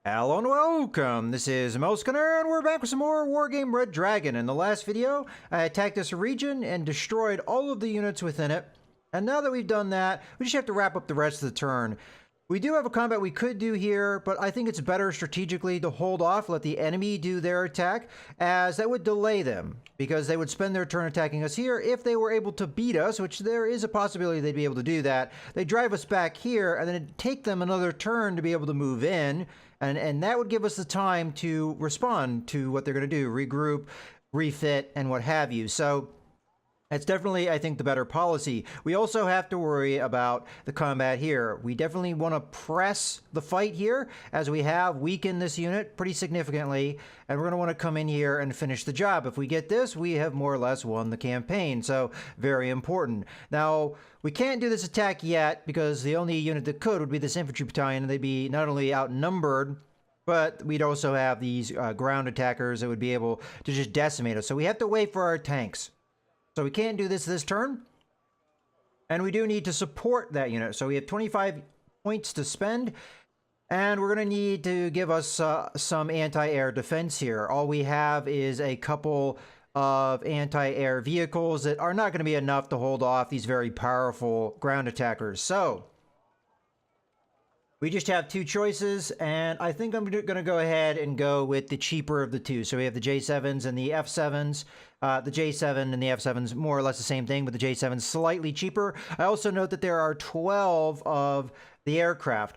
Hello and welcome, this is Melskinner, and we're back with some more Wargame Red Dragon. In the last video, I attacked this region and destroyed all of the units within it. And now that we've done that, we just have to wrap up the rest of the turn. We do have a combat we could do here, but I think it's better strategically to hold off, let the enemy do their attack, as that would delay them, because they would spend their turn attacking us here. If they were able to beat us, which there is a possibility they'd be able to do that, they drive us back here, and then it'd take them another turn to be able to move in, and that would give us the time to respond to what they're going to do, regroup, refit, and what have you. So that's definitely, I think, the better policy. We also have to worry about the combat here. We definitely want to press the fight here, as we have weakened this unit pretty significantly, and we're going to want to come in here and finish the job. If we get this, we have more or less won the campaign, so very important. Now, we can't do this attack yet, because the only unit that could would be this infantry battalion, and they'd be not only outnumbered, but we'd also have these ground attackers that would be able to just decimate us. So we have to wait for our tanks. So we can't do this turn, and we do need to support that unit. So we have 25 points to spend, and we're going to need to give us some anti-air defense here. All we have is a couple of anti-air vehicles that are not going to be enough to hold off these very powerful ground attackers. So we just have two choices, and I think I'm going to go ahead and go with the cheaper of the two. So we have the J7s and the F7s. The J7 and the F7s, more or less the same thing, but the J7's slightly cheaper. I also note that there are 12 of the aircraft.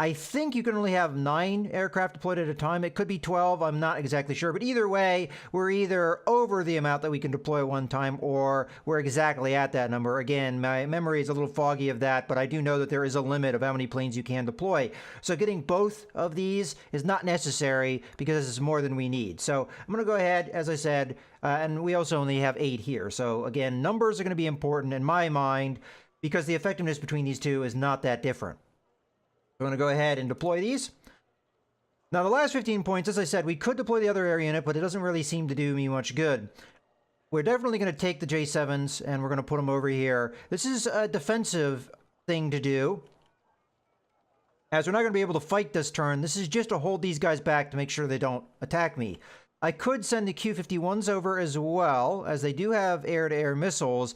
I think you can only have 9 aircraft deployed at a time. It could be 12. I'm not exactly sure. But either way, we're either over the amount that we can deploy at one time, or we're exactly at that number. Again, my memory is a little foggy of that, but I do know that there is a limit of how many planes you can deploy. So getting both of these is not necessary, because this is more than we need. So I'm going to go ahead, as I said, and we also only have 8 here. So again, numbers are going to be important in my mind, because the effectiveness between these two is not that different. I'm going to go ahead and deploy these. Now, the last 15 points, as I said, we could deploy the other air unit, but it doesn't really seem to do me much good. We're definitely going to take the J7s, and we're going to put them over here. This is a defensive thing to do, as we're not going to be able to fight this turn. This is just to hold these guys back to make sure they don't attack me. I could send the Q-51s over as well, as they do have air-to-air missiles.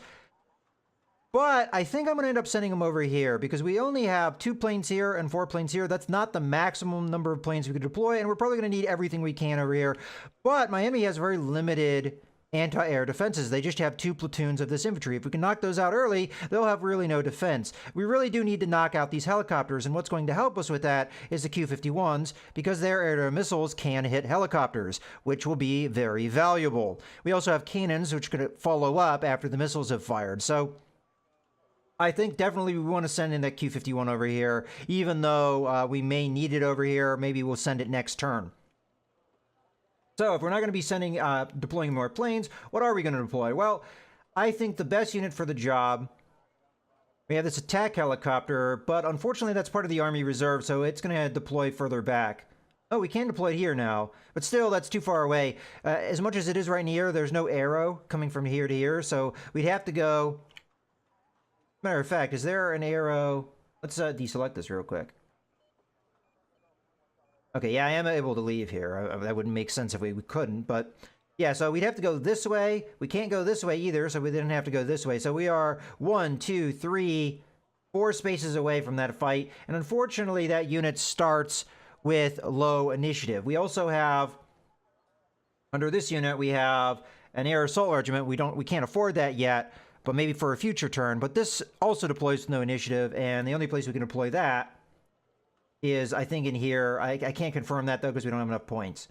But I think I'm going to end up sending them over here, because we only have 2 planes here and 4 planes here. That's not the maximum number of planes we could deploy, and we're probably going to need everything we can over here. But my enemy has very limited anti-air defenses. They just have 2 platoons of this infantry. If we can knock those out early, they'll have really no defense. We really do need to knock out these helicopters, and what's going to help us with that is the Q-51s, because their air-to-air missiles can hit helicopters, which will be very valuable. We also have cannons, which could follow up after the missiles have fired. So I think definitely we want to send in that Q-51 over here, even though we may need it over here. Maybe we'll send it next turn. So if we're not going to be deploying more planes, what are we going to deploy? Well, I think the best unit for the job, we have this attack helicopter, but unfortunately that's part of the Army Reserve, so it's going to deploy further back. Oh, we can deploy it here now, but still, that's too far away. As much as it is right in the air, there's no arrow coming from here to here, so we'd have to go. Matter of fact, is there an arrow? Let's deselect this real quick. Okay, yeah, I am able to leave here. That wouldn't make sense if we couldn't, but yeah, so we'd have to go this way. We can't go this way either, so we didn't have to go this way. So we are 1, 2, 3, 4 spaces away from that fight, and unfortunately, that unit starts with low initiative. We also have, under this unit, we have an air assault regiment. We can't afford that yet, but maybe for a future turn. But this also deploys with no initiative, and the only place we can deploy that is, I think, in here. I can't confirm that, though, because we don't have enough points.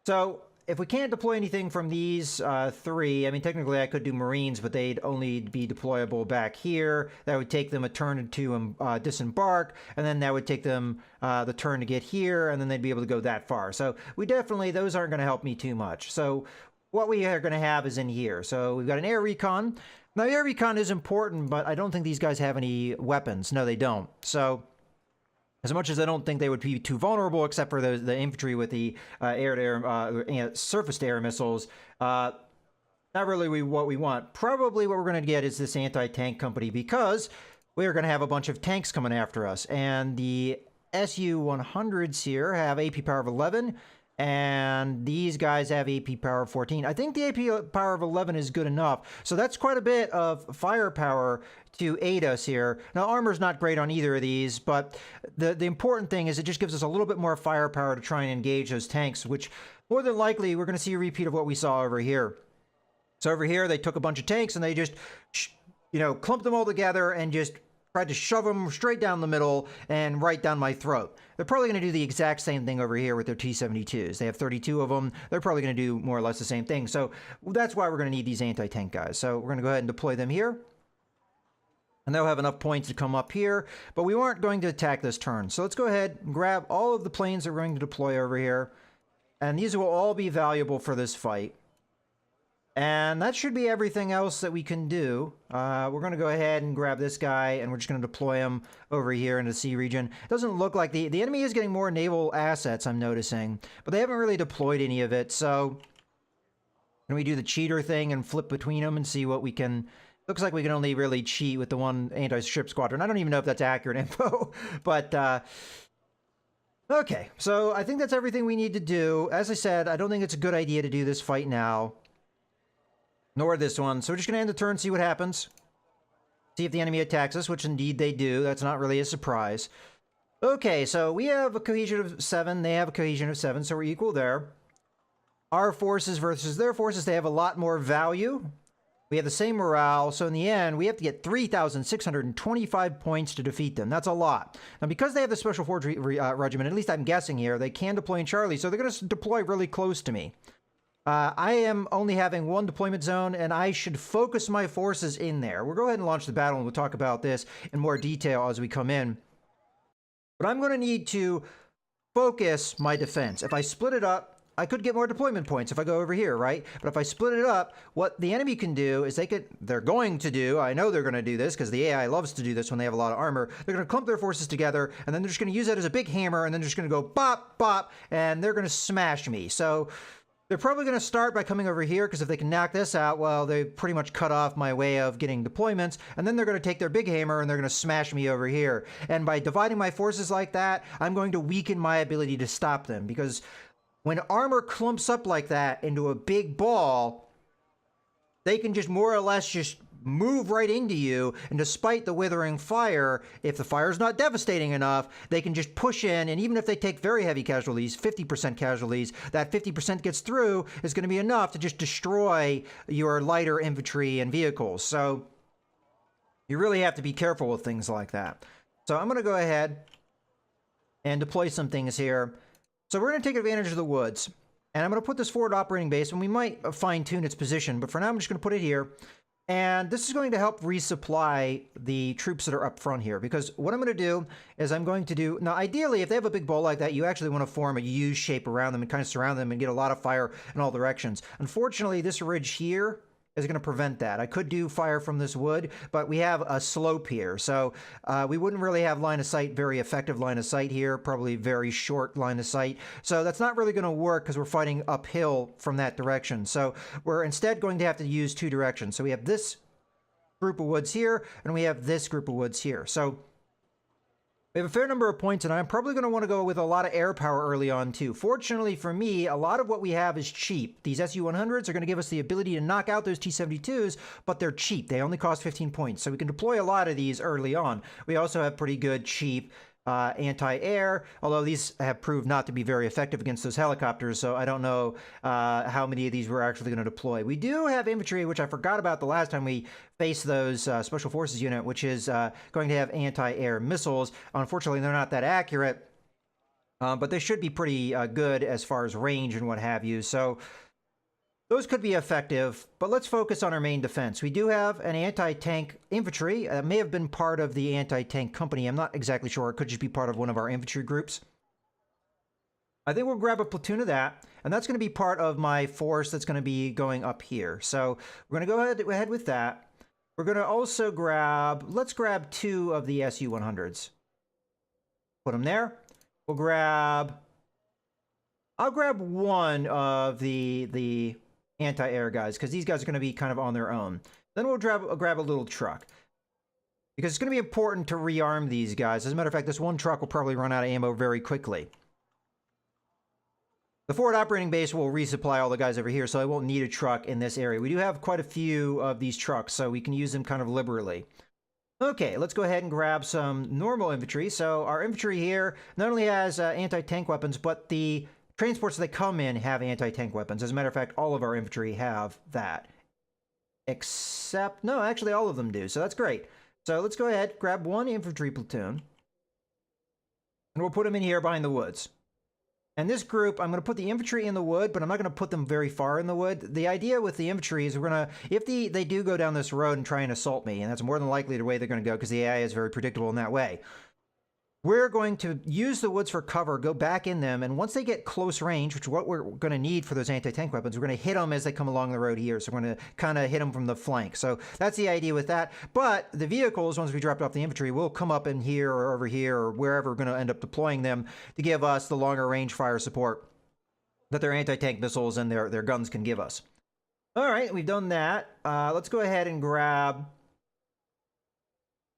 So if we can't deploy anything from these 3, I mean, technically I could do Marines, but they'd only be deployable back here. That would take them a turn to disembark, and then that would take them the turn to get here, and then they'd be able to go that far. So we definitely, those aren't going to help me too much. So what we are going to have is in here. So we've got an air recon. Now, air recon is important, but I don't think these guys have any weapons. No, they don't. So as much as I don't think they would be too vulnerable, except for the infantry with the air-to-air, surface-to-air missiles, not really what we want. Probably what we're going to get is this anti-tank company, because we are going to have a bunch of tanks coming after us. And the SU-100s here have AP power of 11, and these guys have AP power of 14. I think the AP power of 11 is good enough, so that's quite a bit of firepower to aid us here. Now, armor's not great on either of these, but the important thing is it just gives us a little bit more firepower to try and engage those tanks, which more than likely we're going to see a repeat of what we saw over here. So over here, they took a bunch of tanks and they just, clumped them all together and just tried to shove them straight down the middle and right down my throat. They're probably going to do the exact same thing over here with their T-72s. They have 32 of them. They're probably going to do more or less the same thing. So that's why we're going to need these anti-tank guys. So we're going to go ahead and deploy them here. And they'll have enough points to come up here. But we weren't going to attack this turn. So let's go ahead and grab all of the planes that we're going to deploy over here. And these will all be valuable for this fight. And that should be everything else that we can do. We're going to go ahead and grab this guy, and we're just going to deploy him over here into the sea region. It doesn't look like the enemy is getting more naval assets, I'm noticing, but they haven't really deployed any of it. So can we do the cheater thing and flip between them and see what we can... Looks like we can only really cheat with the one anti-ship squadron. I don't even know if that's accurate info, but... okay, so I think that's everything we need to do. As I said, I don't think it's a good idea to do this fight now. Nor this one. So we're just going to end the turn, see what happens. See if the enemy attacks us, which indeed they do. That's not really a surprise. Okay, so we have a cohesion of 7. They have a cohesion of 7, so we're equal there. Our forces versus their forces, they have a lot more value. We have the same morale, so in the end, we have to get 3,625 points to defeat them. That's a lot. Now, because they have the Special Force Regiment, at least I'm guessing here, they can deploy in Charlie, so they're going to deploy really close to me. I am only having one deployment zone, and I should focus my forces in there. We'll go ahead and launch the battle, and we'll talk about this in more detail as we come in. But I'm going to need to focus my defense. If I split it up, I could get more deployment points if I go over here, right? But if I split it up, what the enemy can do is they're going to do, I know they're going to do this because the AI loves to do this when they have a lot of armor. They're going to clump their forces together, and then they're just going to use that as a big hammer, and then they're just going to go bop, bop, and they're going to smash me. So... they're probably going to start by coming over here, because if they can knock this out, well, they pretty much cut off my way of getting deployments, and then they're going to take their big hammer and they're going to smash me over here. And by dividing my forces like that, I'm going to weaken my ability to stop them, because when armor clumps up like that into a big ball, they can just more or less just move right into you, and despite the withering fire, if the fire is not devastating enough, they can just push in, and even if they take very heavy casualties, 50% casualties, that 50% gets through is going to be enough to just destroy your lighter infantry and vehicles. So you really have to be careful with things like that. So I'm going to go ahead and deploy some things here. So we're going to take advantage of the woods, and I'm going to put this forward operating base, and we might fine-tune its position, but for now I'm just going to put it here. And this is going to help resupply the troops that are up front here, because what I'm going to do is I'm going to do... Now, ideally, if they have a big ball like that, you actually want to form a U shape around them and kind of surround them and get a lot of fire in all directions. Unfortunately, this ridge here is going to prevent that. I could do fire from this wood, but we have a slope here, so we wouldn't really have line of sight, very effective line of sight here, probably very short line of sight. So that's not really going to work because we're fighting uphill from that direction. So we're instead going to have to use two directions. So we have this group of woods here, and we have this group of woods here. So we have a fair number of points, and I'm probably going to want to go with a lot of air power early on, too. Fortunately for me, a lot of what we have is cheap. These Su-100s are going to give us the ability to knock out those T-72s, but they're cheap. They only cost 15 points, so we can deploy a lot of these early on. We also have pretty good, cheap anti-air, although these have proved not to be very effective against those helicopters, so I don't know how many of these we're actually going to deploy. We do have infantry, which I forgot about the last time we faced those Special Forces unit, which is going to have anti-air missiles. Unfortunately, they're not that accurate, but they should be pretty good as far as range and what have you, so those could be effective, but let's focus on our main defense. We do have an anti-tank infantry. It may have been part of the anti-tank company. I'm not exactly sure. It could just be part of one of our infantry groups. I think we'll grab a platoon of that, and that's going to be part of my force that's going to be going up here. So we're going to go ahead with that. We're going to also let's grab 2 of the Su-100s. Put them there. I'll grab 1 of the anti-air guys, because these guys are going to be kind of on their own. Then we'll grab a little truck. because it's going to be important to rearm these guys. As a matter of fact, this one truck will probably run out of ammo very quickly. The forward operating base will resupply all the guys over here, so I won't need a truck in this area. We do have quite a few of these trucks, so we can use them kind of liberally. Okay, let's go ahead and grab some normal infantry. So our infantry here not only has anti-tank weapons, but the transports that come in have anti-tank weapons. As a matter of fact, all of our infantry have that. Except, no, actually all of them do, so that's great. So let's go ahead, grab one infantry platoon, and we'll put them in here behind the woods. And this group, I'm going to put the infantry in the wood, but I'm not going to put them very far in the wood. The idea with the infantry is we're going to, if they do go down this road and try and assault me, and that's more than likely the way they're going to go because the AI is very predictable in that way, we're going to use the woods for cover, go back in them, and once they get close range, which is what we're going to need for those anti-tank weapons, we're going to hit them as they come along the road here. So we're going to kind of hit them from the flank. So that's the idea with that. But the vehicles, once we dropped off the infantry, will come up in here or over here or wherever we're going to end up deploying them to give us the longer range fire support that their anti-tank missiles and their guns can give us. All right, we've done that. Let's go ahead and grab...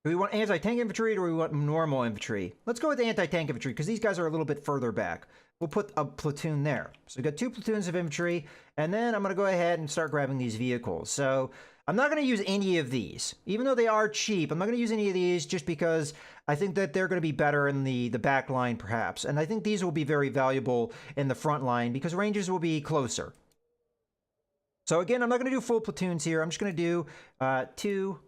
Do we want anti-tank infantry or do we want normal infantry? Let's go with the anti-tank infantry because these guys are a little bit further back. We'll put a platoon there. So we've got 2 platoons of infantry, and then I'm going to go ahead and start grabbing these vehicles. So I'm not going to use any of these. Even though they are cheap, I'm not going to use any of these just because I think that they're going to be better in the back line perhaps. And I think these will be very valuable in the front line because ranges will be closer. So again, I'm not going to do full platoons here. I'm just going to do 2...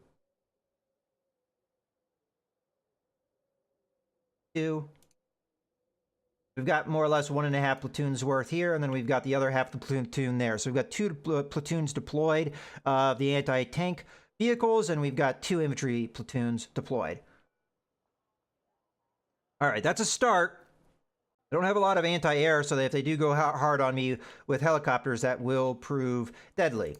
We've got more or less 1.5 platoons worth here, and then we've got the other half of the platoon there. So we've got 2 platoons deployed of the anti-tank vehicles, and we've got 2 infantry platoons deployed. All right, that's a start. I don't have a lot of anti-air, so that if they do go hard on me with helicopters, that will prove deadly.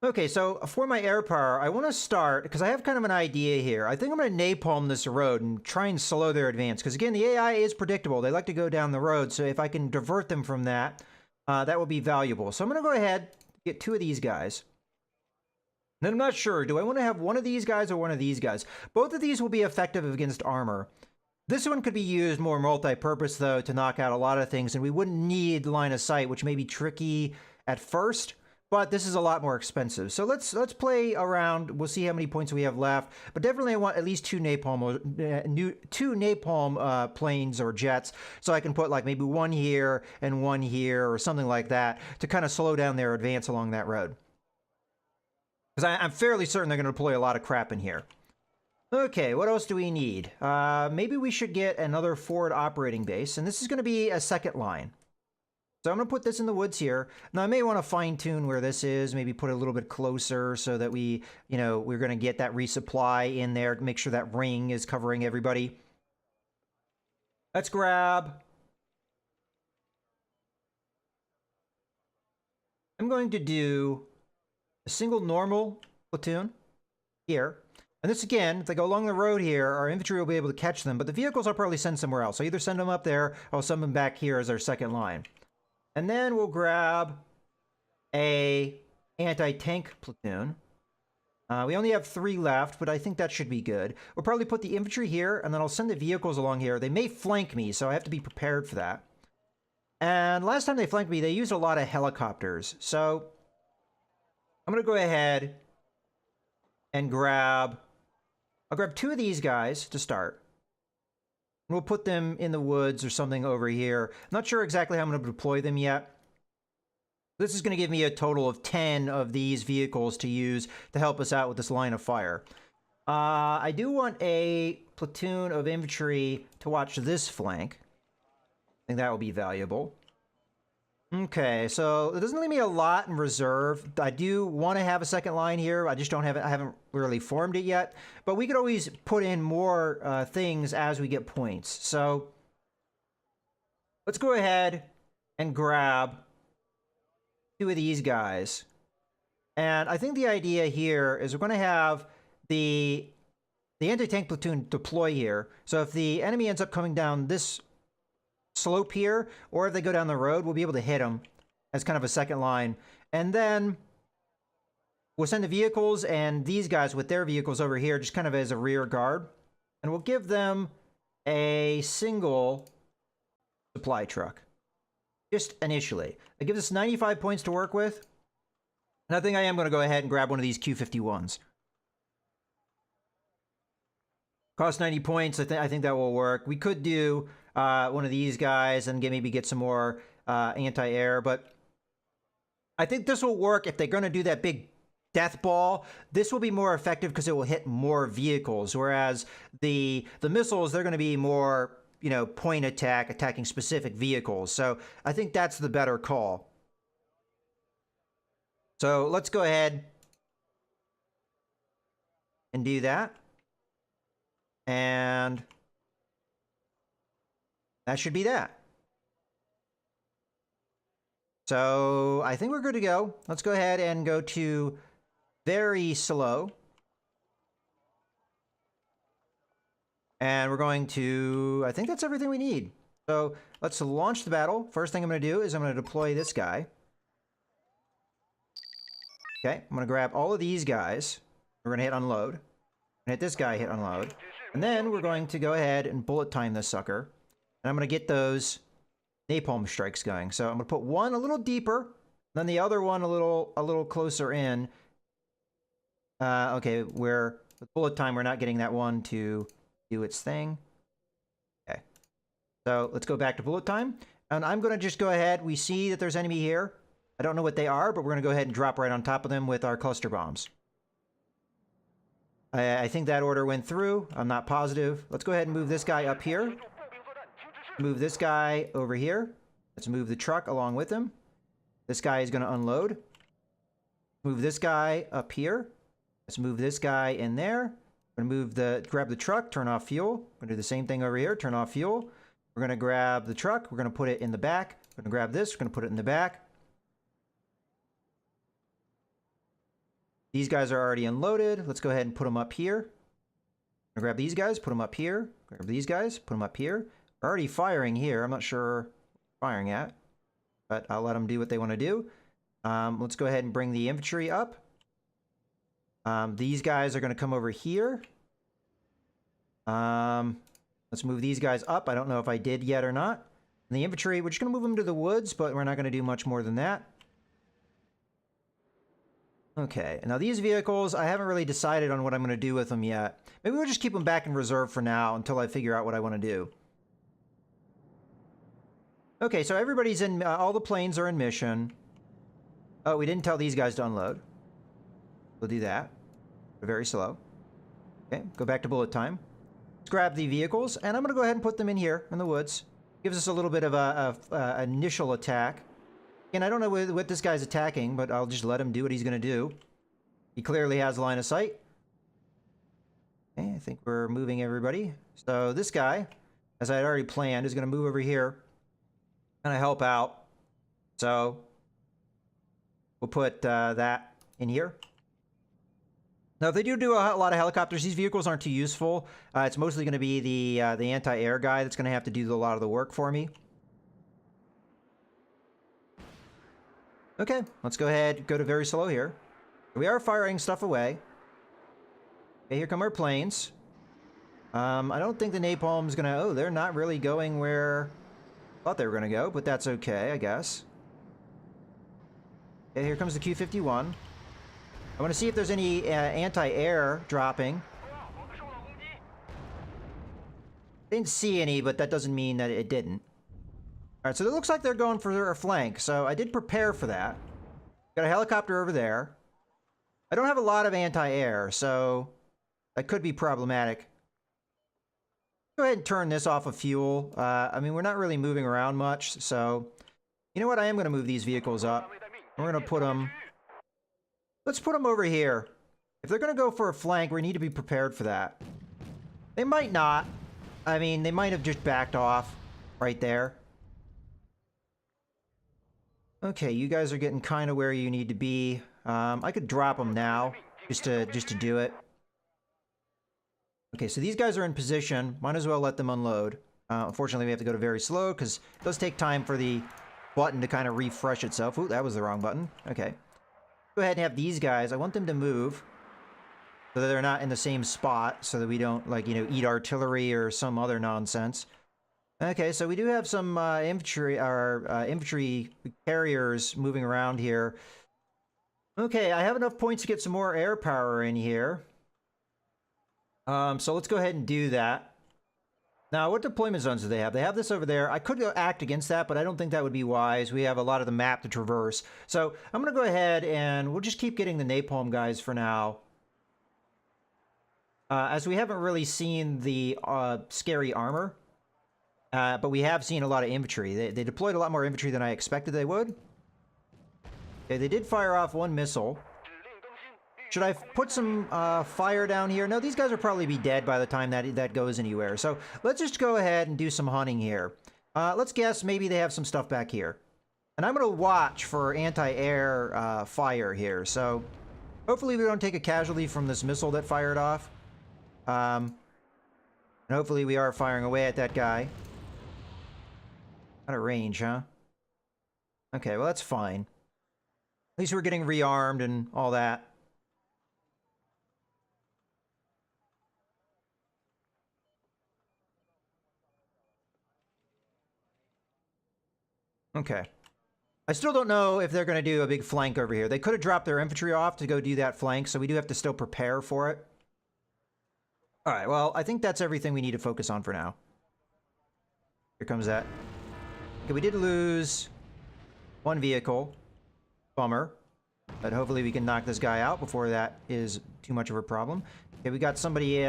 Okay, so for my air power, I want to start, because I have kind of an idea here. I think I'm going to napalm this road and try and slow their advance. Because again, the AI is predictable. They like to go down the road, so if I can divert them from that, that will be valuable. So I'm going to go ahead, get 2 of these guys. Then I'm not sure, do I want to have one of these guys or one of these guys? Both of these will be effective against armor. This one could be used more multi-purpose, though, to knock out a lot of things, and we wouldn't need line of sight, which may be tricky at first. But this is a lot more expensive. So let's play around. We'll see how many points we have left. But definitely I want at least 2 napalm planes or jets. So I can put like maybe 1 here and 1 here or something like that to kind of slow down their advance along that road. Because I'm fairly certain they're going to deploy a lot of crap in here. Okay, what else do we need? Maybe we should get another forward operating base. And this is going to be a second line. So I'm going to put this in the woods here. Now, I may want to fine-tune where this is, maybe put it a little bit closer so that we're going to get that resupply in there to make sure that ring is covering everybody. Let's grab... I'm going to do a single normal platoon here. And this, again, if they go along the road here, our infantry will be able to catch them, but the vehicles I'll probably send somewhere else. I'll either send them up there, or I'll send them back here as our second line. And then we'll grab a anti-tank platoon. We only have 3 left, but I think that should be good. We'll probably put the infantry here, and then I'll send the vehicles along here. They may flank me, so I have to be prepared for that. And last time they flanked me, they used a lot of helicopters. So I'm going to go ahead and I'll grab 2 of these guys to start. We'll put them in the woods or something over here. Not sure exactly how I'm going to deploy them yet. This is going to give me a total of 10 of these vehicles to use to help us out with this line of fire. I do want a platoon of infantry to watch this flank. I think that will be valuable. Okay, so it doesn't leave me a lot in reserve. I do want to have a second line here. I just don't have it. I haven't really formed it yet. But we could always put in more things as we get points. So let's go ahead and grab 2 of these guys. And I think the idea here is we're going to have the anti-tank platoon deploy here. So if the enemy ends up coming down this slope here, or if they go down the road, we'll be able to hit them as kind of a second line. And then We'll send the vehicles and these guys with their vehicles over here just kind of as a rear guard. And we'll give them a single supply truck. Just initially. It gives us 95 points to work with. And I think I am going to go ahead and grab one of these Q51s. Cost 90 points. I think that will work. We could do one of these guys and maybe get some more anti-air. But I think this will work if they're going to do that big death ball. This will be more effective because it will hit more vehicles. Whereas the missiles, they're going to be more, you know, point attack, attacking specific vehicles. So I think that's the better call. So let's go ahead and do that. And that should be that. So I think we're good to go. Let's go ahead and go to very slow. And we're going to, I think that's everything we need. So let's launch the battle. First thing I'm going to do is I'm going to deploy this guy. Okay, I'm going to grab all of these guys. We're going to hit unload. And hit this guy, hit unload. And then we're going to go ahead and bullet time this sucker. And I'm going to get those napalm strikes going. So I'm going to put one a little deeper, then the other one a little closer in. Okay, with bullet time, we're not getting that one to do its thing. Okay. So let's go back to bullet time. And I'm going to just go ahead. We see that there's enemy here. I don't know what they are, but we're going to go ahead and drop right on top of them with our cluster bombs. I think that order went through. I'm not positive. Let's go ahead and move this guy up here. Move this guy over here. Let's move the truck along with him. This guy is going to unload. Move this guy up here. Let's move this guy in there. We're going to grab the truck, turn off fuel. We're going to do the same thing over here, turn off fuel. We're going to grab the truck. We're going to put it in the back. We're going to grab this. We're going to put it in the back. These guys are already unloaded. Let's go ahead and put them up here. I'm going to grab these guys, put them up here. Grab these guys, put them up here. We're already firing here. I'm not sure firing at, but I'll let them do what they want to do. Let's go ahead and bring the infantry up. These guys are going to come over here. Let's move these guys up. I don't know if I did yet or not. And the infantry, we're just going to move them to the woods, but we're not going to do much more than that. Okay, now these vehicles, I haven't really decided on what I'm going to do with them yet. Maybe we'll just keep them back in reserve for now until I figure out what I want to do. Okay, so everybody's in, all the planes are in mission. Oh, we didn't tell these guys to unload. We'll do that. Very slow. Okay, go back to bullet time. Let's grab the vehicles, and I'm going to go ahead and put them in here in the woods. Gives us a little bit of a initial attack. And I don't know what this guy's attacking, but I'll just let him do what he's going to do. He clearly has line of sight. Okay, I think we're moving everybody. So this guy, as I had already planned, is going to move over here and help out. So we'll put that in here. Now, if they do a lot of helicopters, these vehicles aren't too useful. It's mostly going to be the anti-air guy that's going to have to do a lot of the work for me. Okay, let's go ahead, go to very slow here. We are firing stuff away. Okay, here come our planes. I don't think the napalm's gonna... Oh, they're not really going where I thought they were gonna go, but that's okay, I guess. Okay, here comes the Q-51. I want to see if there's any anti-air dropping. Didn't see any, but that doesn't mean that it didn't. Alright, so it looks like they're going for a flank, so I did prepare for that. Got a helicopter over there. I don't have a lot of anti-air, so that could be problematic. Go ahead and turn this off of fuel. I mean, we're not really moving around much, so... You know what? I am going to move these vehicles up. We're going to put them... Let's put them over here. If they're going to go for a flank, we need to be prepared for that. They might not. I mean, they might have just backed off right there. Okay, you guys are getting kind of where you need to be. I could drop them now, just to do it. Okay, so these guys are in position. Might as well let them unload. Unfortunately, we have to go to very slow, because it does take time for the button to kind of refresh itself. Ooh, that was the wrong button. Okay. Go go ahead and have these guys. I want them to move so that they're not in the same spot, so that we don't, like, you know, eat artillery or some other nonsense. Okay, so we do have some infantry carriers moving around here. Okay, I have enough points to get some more air power in here. So let's go ahead and do that. Now, what deployment zones do they have? They have this over there. I could act against that, but I don't think that would be wise. We have a lot of the map to traverse. So I'm going to go ahead and we'll just keep getting the napalm guys for now. As we haven't really seen the scary armor, but we have seen a lot of infantry. They deployed a lot more infantry than I expected they would. Okay, they did fire off one missile. Should I put some fire down here? No, these guys will probably be dead by the time that goes anywhere. So let's just go ahead and do some hunting here. Let's guess maybe they have some stuff back here. And I'm going to watch for anti-air fire here. So hopefully we don't take a casualty from this missile that fired off. And hopefully we are firing away at that guy. Out of range, huh? Okay, well that's fine. At least we're getting rearmed and all that. Okay. I still don't know if they're going to do a big flank over here. They could have dropped their infantry off to go do that flank, so we do have to still prepare for it. All right, well, I think that's everything we need to focus on for now. Here comes that. Okay, we did lose one vehicle. Bummer. But hopefully we can knock this guy out before that is too much of a problem. Okay, we got somebody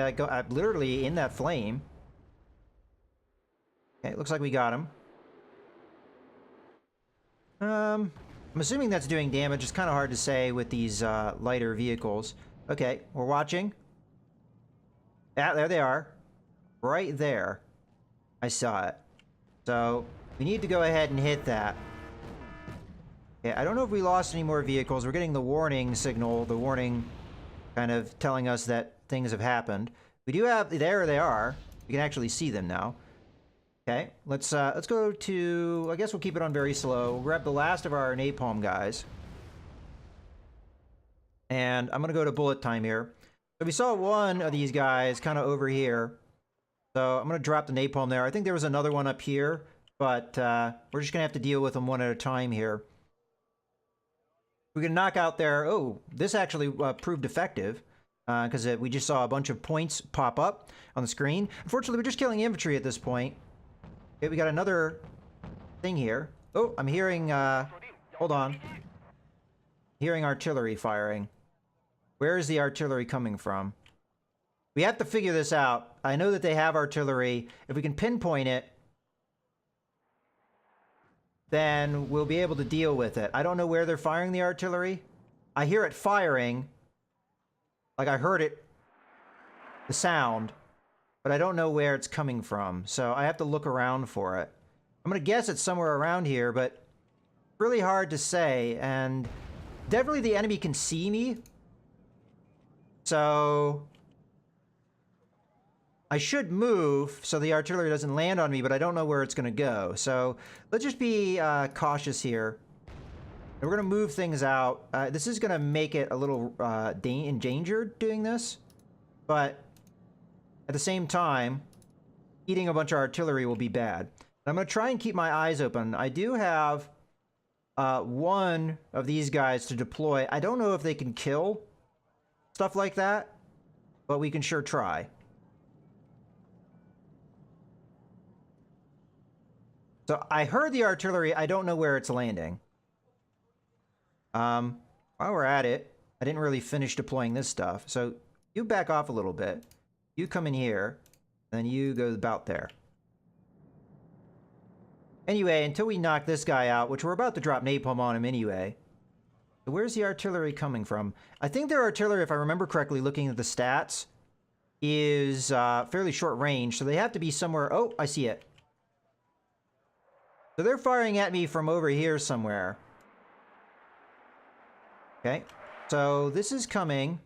literally in that flame. Okay, it looks like we got him. I'm assuming that's doing damage. It's kind of hard to say with these lighter vehicles. Okay, we're watching. Yeah, there they are. Right there. I saw it. So, we need to go ahead and hit that. Okay, I don't know if we lost any more vehicles. We're getting the warning signal, the warning kind of telling us that things have happened. We do have, there they are. We can actually see them now. Okay, let's go to, I guess we'll keep it on very slow. We'll grab the last of our napalm guys. And I'm going to go to bullet time here. So we saw one of these guys kind of over here. So I'm going to drop the napalm there. I think there was another one up here, but we're just going to have to deal with them one at a time here. We can knock out their, oh, this actually proved effective because we just saw a bunch of points pop up on the screen. Unfortunately, we're just killing infantry at this point. Okay, we got another thing here. Oh, I'm hearing, hold on. Hearing artillery firing. Where is the artillery coming from? We have to figure this out. I know that they have artillery. If we can pinpoint it, then we'll be able to deal with it. I don't know where they're firing the artillery. I hear it firing. Like I heard it, the sound. But I don't know where it's coming from, so I have to look around for it. I'm going to guess it's somewhere around here, but really hard to say, and definitely the enemy can see me. So I should move so the artillery doesn't land on me, but I don't know where it's going to go. So let's just be cautious here. And we're going to move things out. This is going to make it a little endangered doing this, but at the same time, eating a bunch of artillery will be bad. I'm going to try and keep my eyes open. I do have one of these guys to deploy. I don't know if they can kill stuff like that, but we can sure try. So I heard the artillery. I don't know where it's landing. While we're at it, I didn't really finish deploying this stuff. So you back off a little bit. You come in here, then you go about there. Anyway, until we knock this guy out, which we're about to drop napalm on him anyway. So where's the artillery coming from? I think their artillery, if I remember correctly, looking at the stats, is fairly short range. So they have to be somewhere. Oh, I see it. So they're firing at me from over here somewhere. Okay. So this is coming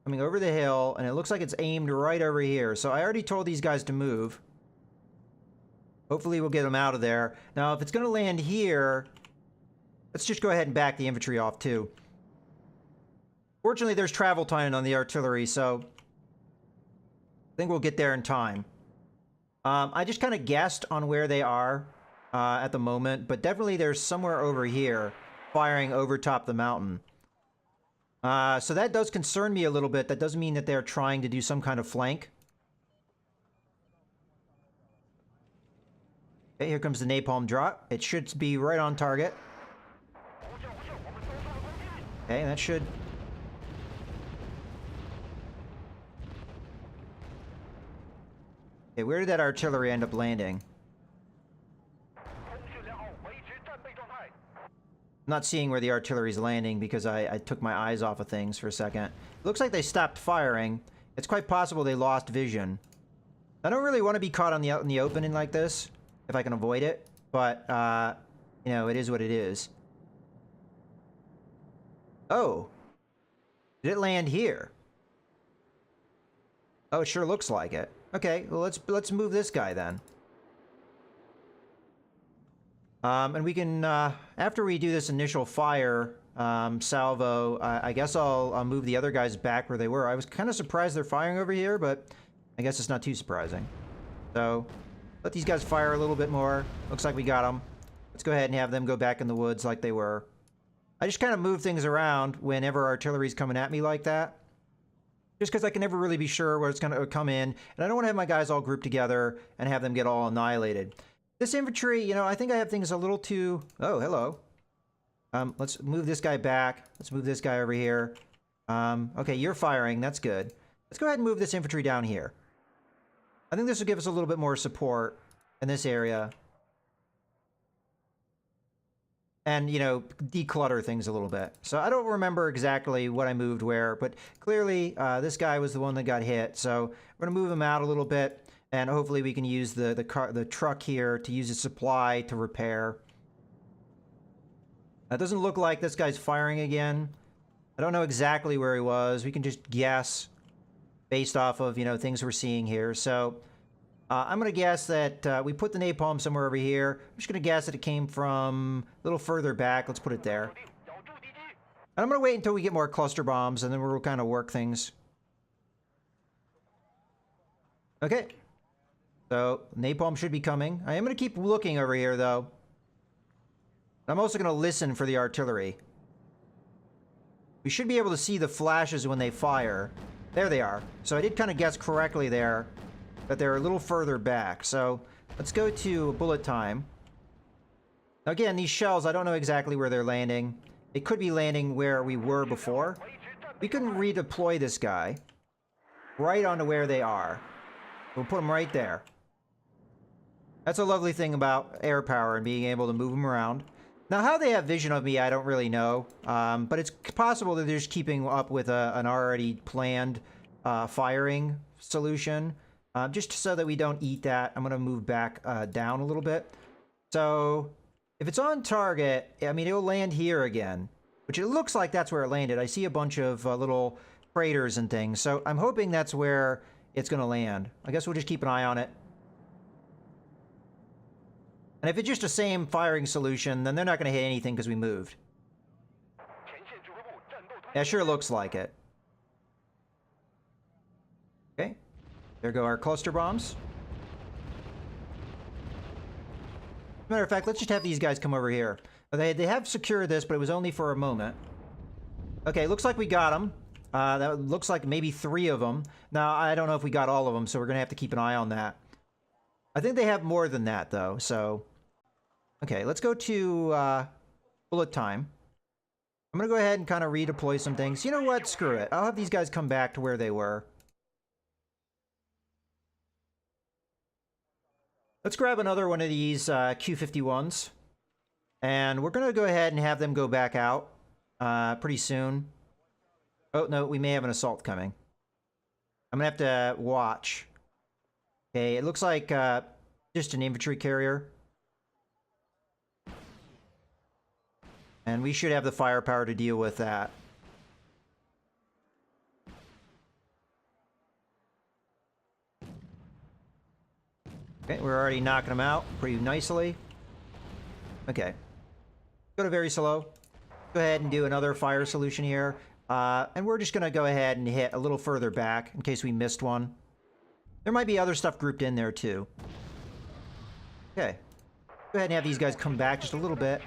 over the hill, and it looks like it's aimed right over here. So I already told these guys to move. Hopefully we'll get them out of there. Now, if it's going to land here, Let's just go ahead and back the infantry off, too. Fortunately, there's travel time on the artillery, so I think we'll get there in time. I just kind of guessed on where they are at the moment, but definitely there's somewhere over here firing over top the mountain. So that does concern me a little bit. That doesn't mean that they're trying to do some kind of flank. Okay, here comes the napalm drop. It should be right on target. Okay, that should... Okay, where did that artillery end up landing? I'm not seeing where the artillery's landing because I took my eyes off of things for a second. It looks like they stopped firing. It's quite possible they lost vision. I don't really want to be caught out in the open like this, if I can avoid it. But, you know, it is what it is. Oh. Did it land here? Oh, it sure looks like it. Okay, well, let's move this guy then. And we can, after we do this initial fire salvo, I guess I'll move the other guys back where they were. I was kind of surprised they're firing over here, but I guess it's not too surprising. So, let these guys fire a little bit more. Looks like we got them. Let's go ahead and have them go back in the woods like they were. I just kind of move things around whenever artillery's coming at me like that. Just because I can never really be sure where it's going to come in. And I don't want to have my guys all grouped together and have them get all annihilated. This infantry, you know, I think I have things a little too... Oh, hello. Let's move this guy back. Let's move this guy over here. Okay, you're firing. That's good. Let's go ahead and move this infantry down here. I think this will give us a little bit more support in this area. And, you know, declutter things a little bit. So I don't remember exactly what I moved where, but clearly this guy was the one that got hit. So we're going to move him out a little bit, and hopefully we can use the truck here to use its supply to repair. It doesn't look like this guy's firing again. I don't know exactly where he was. We can just guess based off of, you know, things we're seeing here. So I'm going to guess that we put the napalm somewhere over here. I'm just going to guess that it came from a little further back. Let's put it there. And I'm going to wait until we get more cluster bombs, and then we'll kind of work things. Okay. So, napalm should be coming. I am going to keep looking over here, though. I'm also going to listen for the artillery. We should be able to see the flashes when they fire. There they are. So I did kind of guess correctly there that they're a little further back. So let's go to bullet time. Again, these shells, I don't know exactly where they're landing. It could be landing where we were before. We can redeploy this guy right onto where they are. We'll put them right there. That's a lovely thing about air power and being able to move them around. Now, how they have vision of me, I don't really know. But it's possible that they're just keeping up with an already planned firing solution. Just so that we don't eat that, I'm going to move back down a little bit. So, if it's on target, I mean, it'll land here again. Which it looks like that's where it landed. I see a bunch of little craters and things. So, I'm hoping that's where it's going to land. I guess we'll just keep an eye on it. And if it's just the same firing solution, then they're not going to hit anything because we moved. Yeah, sure looks like it. Okay. There go our cluster bombs. Matter of fact, let's just have these guys come over here. They have secured this, but it was only for a moment. Okay, looks like we got them. That looks like maybe 3 of them. Now, I don't know if we got all of them, so we're going to have to keep an eye on that. I think they have more than that, though, so... Okay, let's go to bullet time. I'm going to go ahead and kind of redeploy some things. You know what? Screw it. I'll have these guys come back to where they were. Let's grab another one of these Q-51s. And we're going to go ahead and have them go back out pretty soon. Oh, no, we may have an assault coming. I'm going to have to watch. Okay, it looks like just an infantry carrier. And we should have the firepower to deal with that. Okay, we're already knocking them out pretty nicely. Okay. Go to very slow. Go ahead and do another fire solution here. And we're just going to go ahead and hit a little further back in case we missed one. There might be other stuff grouped in there too. Okay. Go ahead and have these guys come back just a little bit.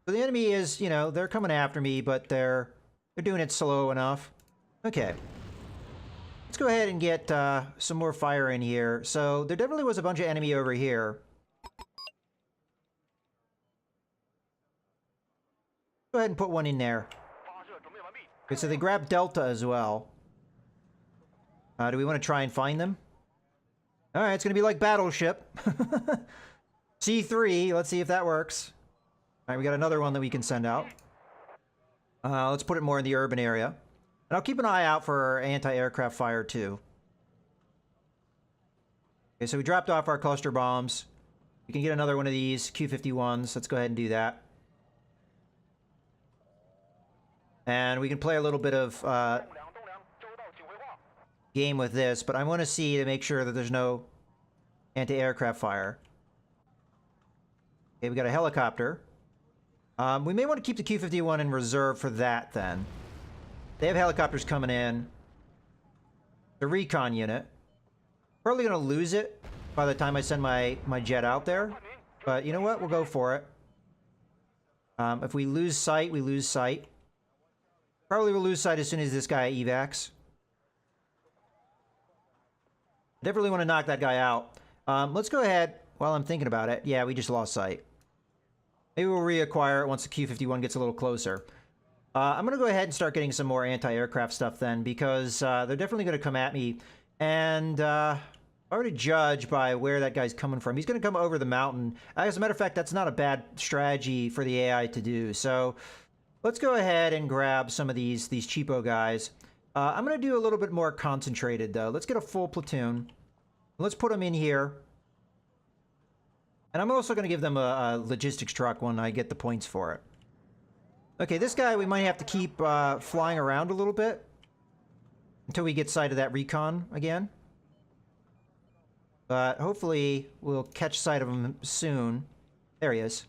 So the enemy is, you know, they're coming after me, but they're doing it slow enough. Okay. Let's go ahead and get some more fire in here. So there definitely was a bunch of enemy over here. Go ahead and put one in there. Okay, so they grab Delta as well. Do we want to try and find them? Alright, it's going to be like Battleship. C3, let's see if that works. Alright, we got another one that we can send out. Let's put it more in the urban area. And I'll keep an eye out for anti-aircraft fire too. Okay, so we dropped off our cluster bombs. We can get another one of these Q-51s. Let's go ahead and do that. And we can play a little bit of game with this, but I want to see to make sure that there's no anti-aircraft fire. Okay, we got a helicopter. We may want to keep the Q-51 in reserve for that then. They have helicopters coming in. The recon unit. Probably going to lose it by the time I send my jet out there. But you know what? We'll go for it. If we lose sight, we lose sight. Probably will lose sight as soon as this guy evacs. Definitely want to knock that guy out. Let's go ahead while I'm thinking about it. Yeah, we just lost sight. Maybe we'll reacquire it once the Q-51 gets a little closer. I'm going to go ahead and start getting some more anti-aircraft stuff then, because they're definitely going to come at me. And if I were to judge by where that guy's coming from, he's going to come over the mountain. As a matter of fact, that's not a bad strategy for the AI to do. So let's go ahead and grab some of these cheapo guys. I'm going to do a little bit more concentrated, though. Let's get a full platoon. Let's put them in here. And I'm also going to give them a logistics truck when I get the points for it. Okay, this guy we might have to keep flying around a little bit until we get sight of that recon again. But hopefully we'll catch sight of him soon. There he is.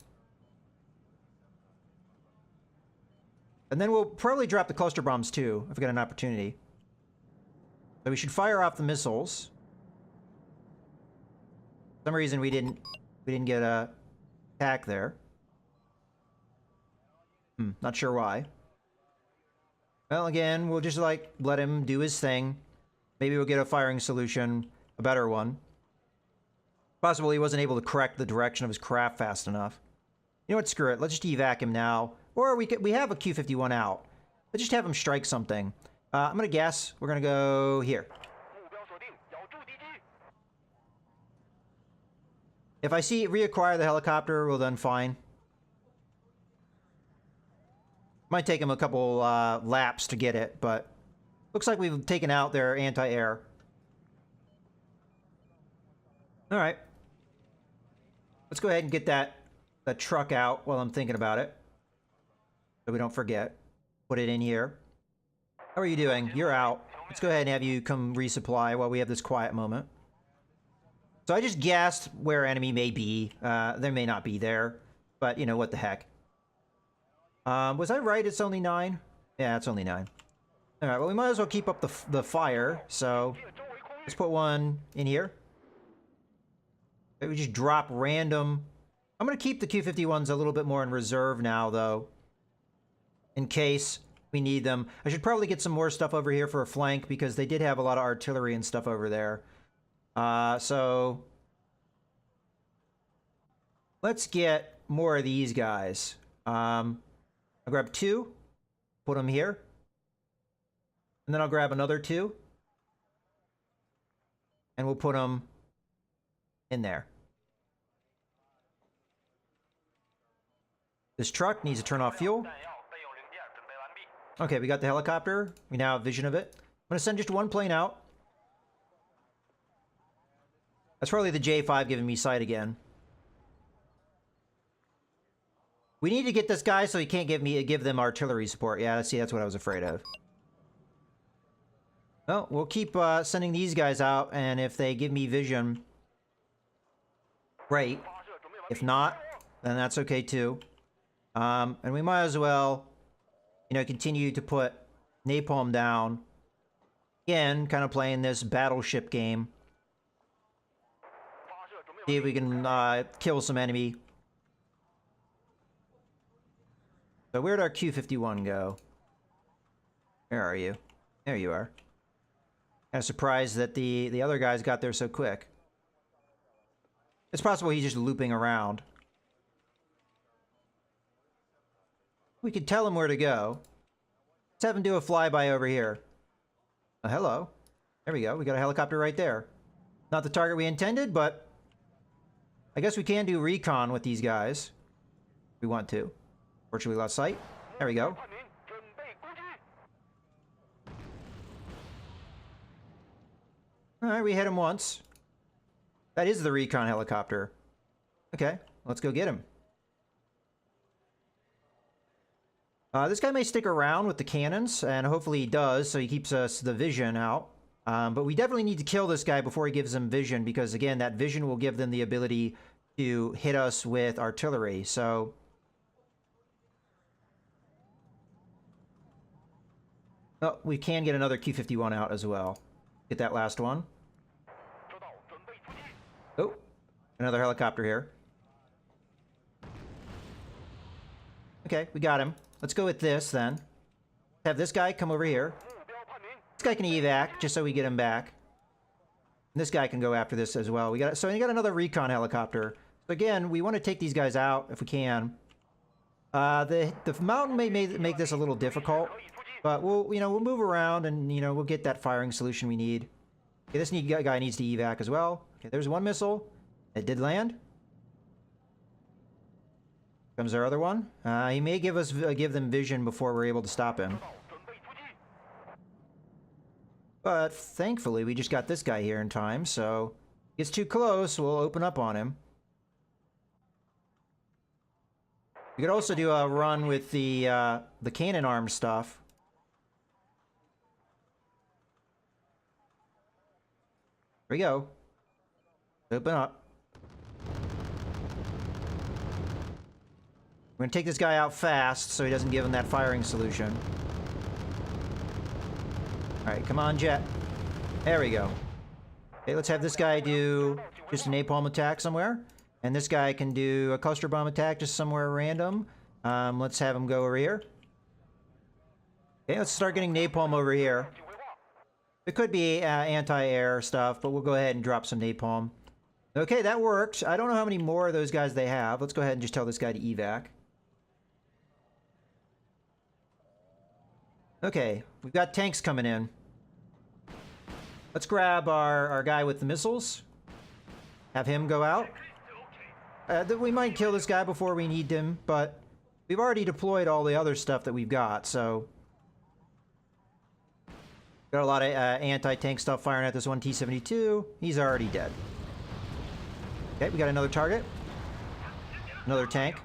And then we'll probably drop the cluster bombs too, if we get an opportunity. So we should fire off the missiles. For some reason we didn't get a attack there. Not sure why. Well, again, we'll just like let him do his thing. Maybe we'll get a firing solution, a better one. Possible he wasn't able to correct the direction of his craft fast enough. You know what? Screw it. Let's just evac him now. Or we have a Q-51 out. Let's just have him strike something. I'm gonna guess we're gonna go here. If I see reacquire the helicopter, well then fine. Might take him a couple laps to get it, but looks like we've taken out their anti-air. All right. Let's go ahead and get that truck out while I'm thinking about it. So we don't forget. Put it in here. How are you doing? You're out. Let's go ahead and have you come resupply while we have this quiet moment. So I just guessed where enemy may be. They may not be there, but you know, what the heck. Was I right? It's only 9? Yeah, it's only 9. All right, well, we might as well keep up the fire. So let's put one in here. We just drop random. I'm going to keep the Q-51s a little bit more in reserve now, though, in case we need them. I should probably get some more stuff over here for a flank because they did have a lot of artillery and stuff over there. So let's get more of these guys. I'll grab 2, put them here, and then I'll grab another 2, and we'll put them in there. This truck needs to turn off fuel. Okay, we got the helicopter. We now have vision of it. I'm going to send just one plane out. That's probably the J5 giving me sight again. We need to get this guy so he can't give them artillery support. Yeah, see, that's what I was afraid of. Well, we'll keep sending these guys out, and if they give me vision, great. If not, then that's okay too. And we might as well, you know, continue to put napalm down. Again, kind of playing this battleship game. See if we can kill some enemy. So where'd our Q-51 go? Where are you? There you are. Kind of surprised that the other guys got there so quick. It's possible he's just looping around. We could tell him where to go. Let's have him do a flyby over here. Oh, hello. There we go. We got a helicopter right there. Not the target we intended, but I guess we can do recon with these guys. If we want to. Fortunately, we lost sight. There we go. Alright, we hit him once. That is the recon helicopter. Okay, let's go get him. This guy may stick around with the cannons, and hopefully he does, so he keeps us the vision out. But we definitely need to kill this guy before he gives them vision, because again, that vision will give them the ability to hit us with artillery, so... Oh, we can get another Q-51 out as well. Get that last one. Oh, another helicopter here. Okay, we got him. Let's go with this then. Have this guy come over here. This guy can evac, just so we get him back. And this guy can go after this as well. So we got another recon helicopter. So again, we want to take these guys out if we can. The mountain may make this a little difficult, but we'll move around and we'll get that firing solution we need. Okay, this guy needs to evac as well. Okay, there's one missile. It did land. Comes our other one. He may give them vision before we're able to stop him. But thankfully, we just got this guy here in time, so if he gets too close, we'll open up on him. We could also do a run with the cannon arm stuff. Here we go. Open up. We're gonna take this guy out fast so he doesn't give him that firing solution. Alright, come on, jet. There we go. Okay, let's have this guy do just a napalm attack somewhere. And this guy can do a cluster bomb attack just somewhere random. Let's have him go over here. Okay, let's start getting napalm over here. It could be anti-air stuff, but we'll go ahead and drop some napalm. Okay, that worked. I don't know how many more of those guys they have. Let's go ahead and just tell this guy to evac. Okay, we've got tanks coming in. Let's grab our guy with the missiles. Have him go out. We might kill this guy before we need him, but we've already deployed all the other stuff that we've got, so... Got a lot of anti-tank stuff firing at this one T-72. He's already dead. Okay, we got another target. Another tank.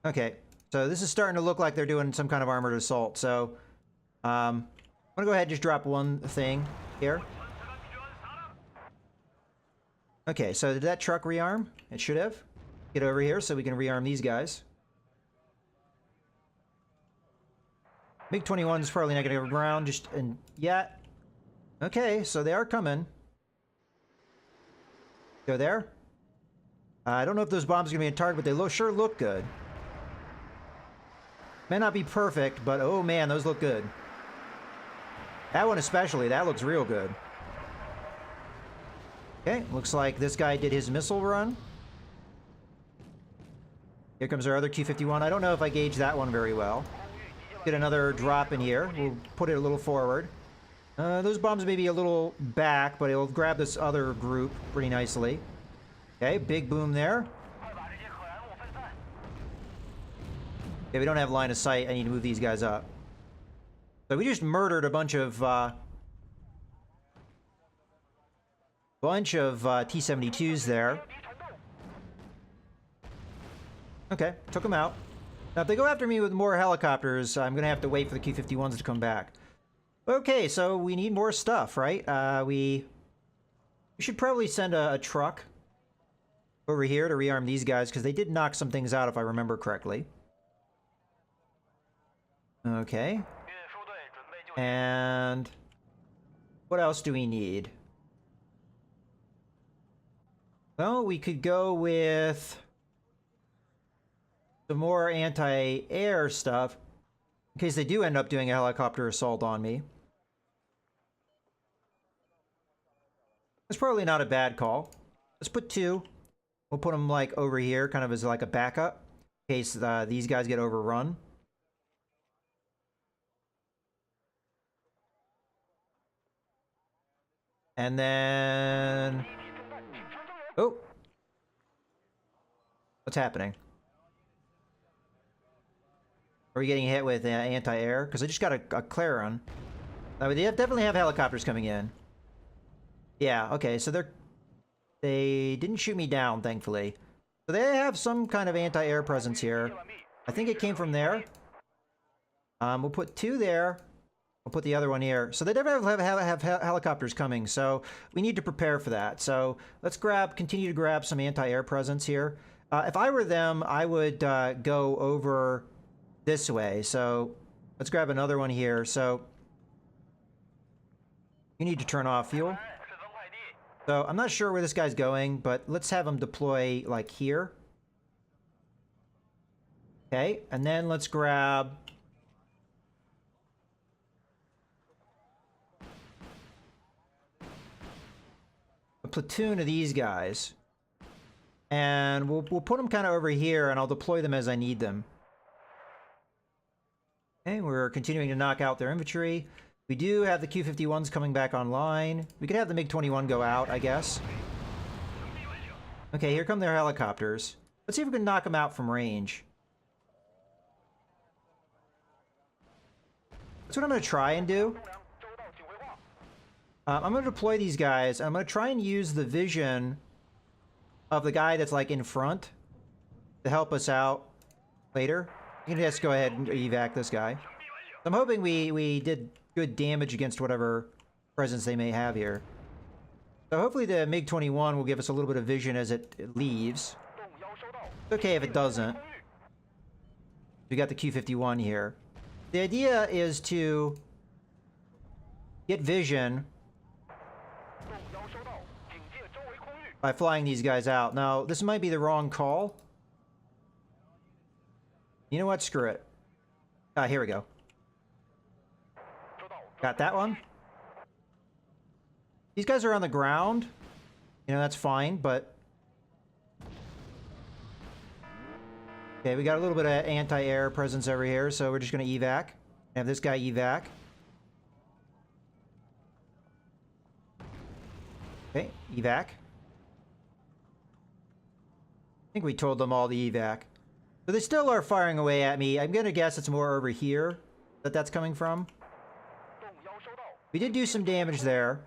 Okay, so this is starting to look like they're doing some kind of armored assault, so... I'm gonna go ahead and just drop one thing here. Okay, so did that truck rearm? It should have. Get over here so we can rearm these guys. MiG-21 is probably not gonna go ground just yet. Okay, so they are coming. Go there. I don't know if those bombs are gonna be a target, but they sure look good. May not be perfect, but oh man, those look good. That one especially, that looks real good. Okay, looks like this guy did his missile run. Here comes our other Q-51. I don't know if I gauged that one very well. Get another drop in here. We'll put it a little forward. Those bombs may be a little back, but it'll grab this other group pretty nicely. Okay, big boom there. Okay, we don't have line of sight. I need to move these guys up. So we just murdered a bunch of T-72s there. Okay, took them out. Now, if they go after me with more helicopters, I'm going to have to wait for the Q-51s to come back. Okay, so we need more stuff, right? We should probably send a truck over here to rearm these guys, because they did knock some things out if I remember correctly. Okay. And what else do we need? Well, we could go with some more anti-air stuff in case they do end up doing a helicopter assault on me. That's probably not a bad call. Let's put 2. We'll put them like over here, kind of as like a backup in case these guys get overrun. And then... Oh! What's happening? Are we getting hit with anti-air? Because I just got a Clarion. They definitely have helicopters coming in. Yeah, okay, so they didn't shoot me down, thankfully. So they have some kind of anti-air presence here. I think it came from there. We'll put 2 there. We'll put the other one here. So they definitely have helicopters coming, so we need to prepare for that. So let's continue to grab some anti-air presence here. If I were them, I would go over this way. So let's grab another one here. So you need to turn off fuel. So I'm not sure where this guy's going, but let's have him deploy like here. Okay, and then let's grab a platoon of these guys. And we'll put them kind of over here, and I'll deploy them as I need them. Okay, we're continuing to knock out their infantry. We do have the Q-51s coming back online. We could have the MiG-21 go out, I guess. Okay, here come their helicopters. Let's see if we can knock them out from range. That's what I'm going to try and do. I'm going to deploy these guys. I'm going to try and use the vision of the guy that's like in front to help us out later. You can just go ahead and evac this guy. I'm hoping we did good damage against whatever presence they may have here. So hopefully the MiG-21 will give us a little bit of vision as it leaves. It's okay if it doesn't. We got the Q-51 here. The idea is to get vision by flying these guys out. Now, this might be the wrong call. You know what? Screw it. Here we go. Got that one. These guys are on the ground. You know, that's fine, but... Okay, we got a little bit of anti-air presence over here, so we're just going to evac. Have this guy evac. Okay, evac. I think we told them all the evac. So they still are firing away at me. I'm going to guess it's more over here that that's coming from. We did do some damage there.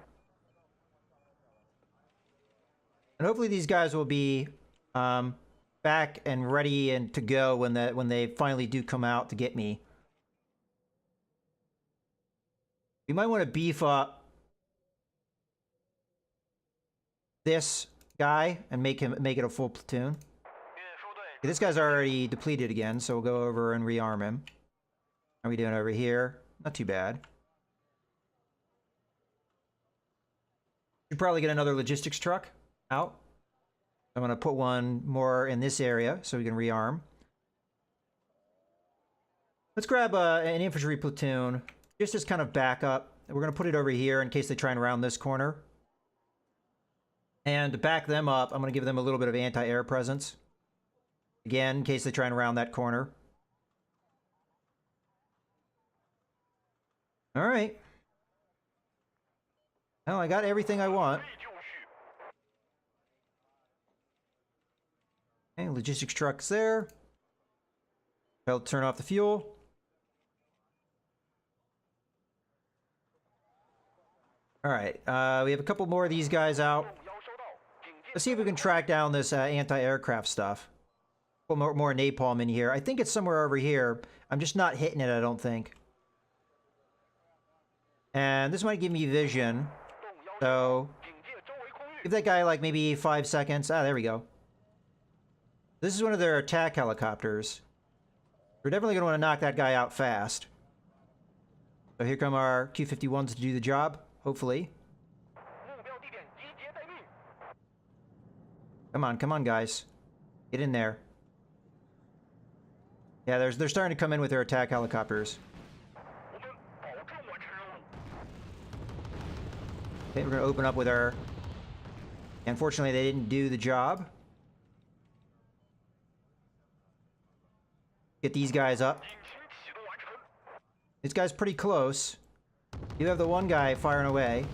And hopefully these guys will be back and ready and to go when they finally do come out to get me. We might want to beef up this guy and make it a full platoon. Okay, this guy's already depleted again, so we'll go over and rearm him. How are we doing over here? Not too bad. Should probably get another logistics truck out. I'm going to put one more in this area so we can rearm. Let's grab an infantry platoon just as kind of backup. We're going to put it over here in case they try and round this corner. And to back them up, I'm going to give them a little bit of anti-air presence. Again, in case they try and round that corner. All right. Well, I got everything I want. Okay, logistics truck's there. I'll turn off the fuel. All right, we have a couple more of these guys out. Let's see if we can track down this anti-aircraft stuff. Put more napalm in here. I think it's somewhere over here. I'm just not hitting it, I don't think. And this might give me vision. So, give that guy like maybe 5 seconds. Ah, there we go. This is one of their attack helicopters. We're definitely going to want to knock that guy out fast. So here come our Q-51s to do the job, hopefully. Come on, guys. Get in there. Yeah, they're starting to come in with their attack helicopters. Okay, we're going to open up with our... Unfortunately, they didn't do the job. Get these guys up. This guy's pretty close. You have the one guy firing away.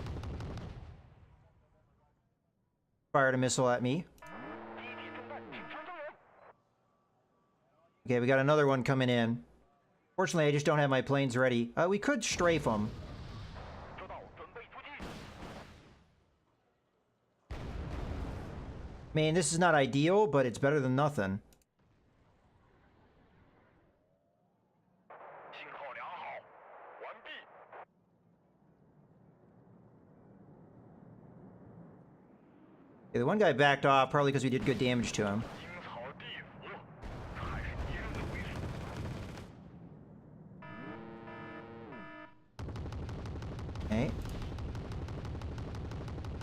Fired a missile at me. Okay, we got another one coming in. Fortunately, I just don't have my planes ready. We could strafe them. I mean, this is not ideal, but it's better than nothing. Okay, the one guy backed off, probably because we did good damage to him. Okay.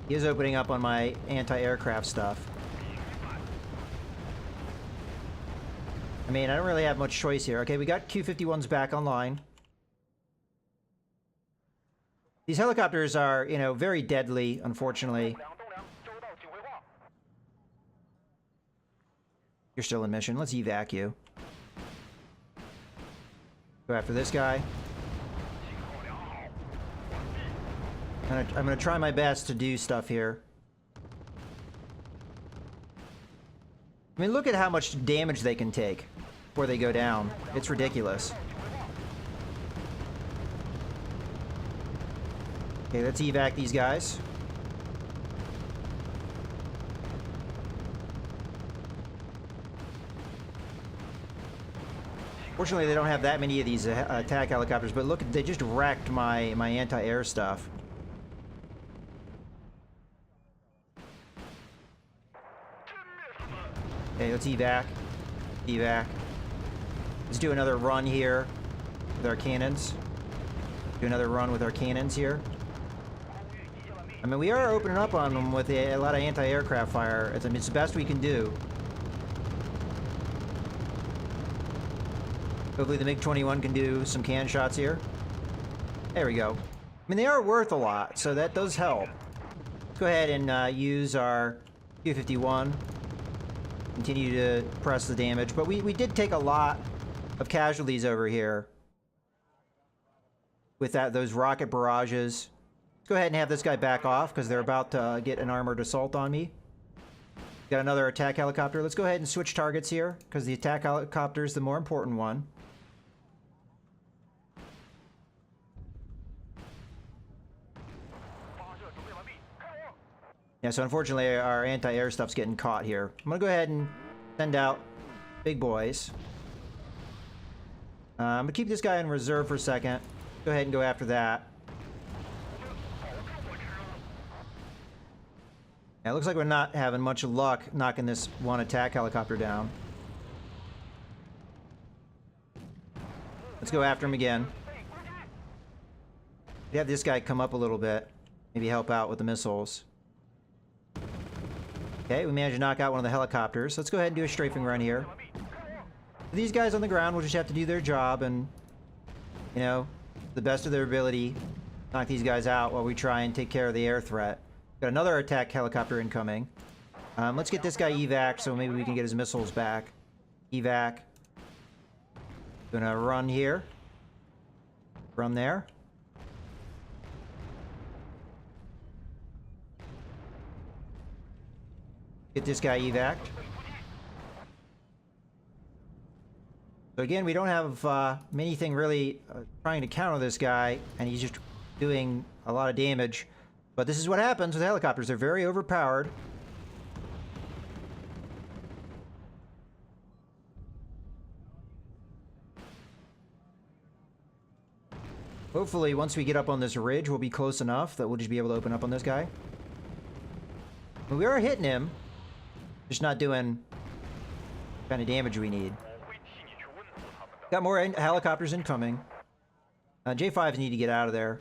He is opening up on my anti-aircraft stuff. I mean, I don't really have much choice here. Okay, we got Q-51s back online. These helicopters are, you know, very deadly, unfortunately. You're still in mission. Let's evac you. Go after this guy. I'm gonna try my best to do stuff here. I mean, look at how much damage they can take before they go down. It's ridiculous. Okay, let's evac these guys. Fortunately, they don't have that many of these attack helicopters, but look, they just wrecked my anti-air stuff. Okay, let's evac. Evac. Let's do another run here with our cannons. Do another run with our cannons here. I mean, we are opening up on them with a lot of anti-aircraft fire. I mean, it's the best we can do. Hopefully the MiG-21 can do some can shots here. There we go. I mean, they are worth a lot, so that does help. Let's go ahead and use our Q-51. Continue to press the damage. But we did take a lot of casualties over here with those rocket barrages. Let's go ahead and have this guy back off because they're about to get an armored assault on me. Got another attack helicopter. Let's go ahead and switch targets here because the attack helicopter is the more important one. Yeah, so unfortunately our anti-air stuff's getting caught here. I'm gonna go ahead and send out big boys. I'm gonna keep this guy in reserve for a second. Go ahead and go after that. Yeah, it looks like we're not having much luck knocking this one attack helicopter down. Let's go after him again. We have this guy come up a little bit. Maybe help out with the missiles. Okay, we managed to knock out one of the helicopters. Let's go ahead and do a strafing run here. These guys on the ground will just have to do their job and, you know, the best of their ability, knock these guys out while we try and take care of the air threat. Got another attack helicopter incoming. Let's get this guy evac so maybe we can get his missiles back. Evac. Gonna run here. Run there. Get this guy evac. So again, we don't have anything really trying to counter this guy, and he's just doing a lot of damage. But this is what happens with helicopters. They're very overpowered. Hopefully, once we get up on this ridge, we'll be close enough that we'll just be able to open up on this guy. But we are hitting him. Just not doing kind of damage we need. Got more helicopters incoming. J5s need to get out of there.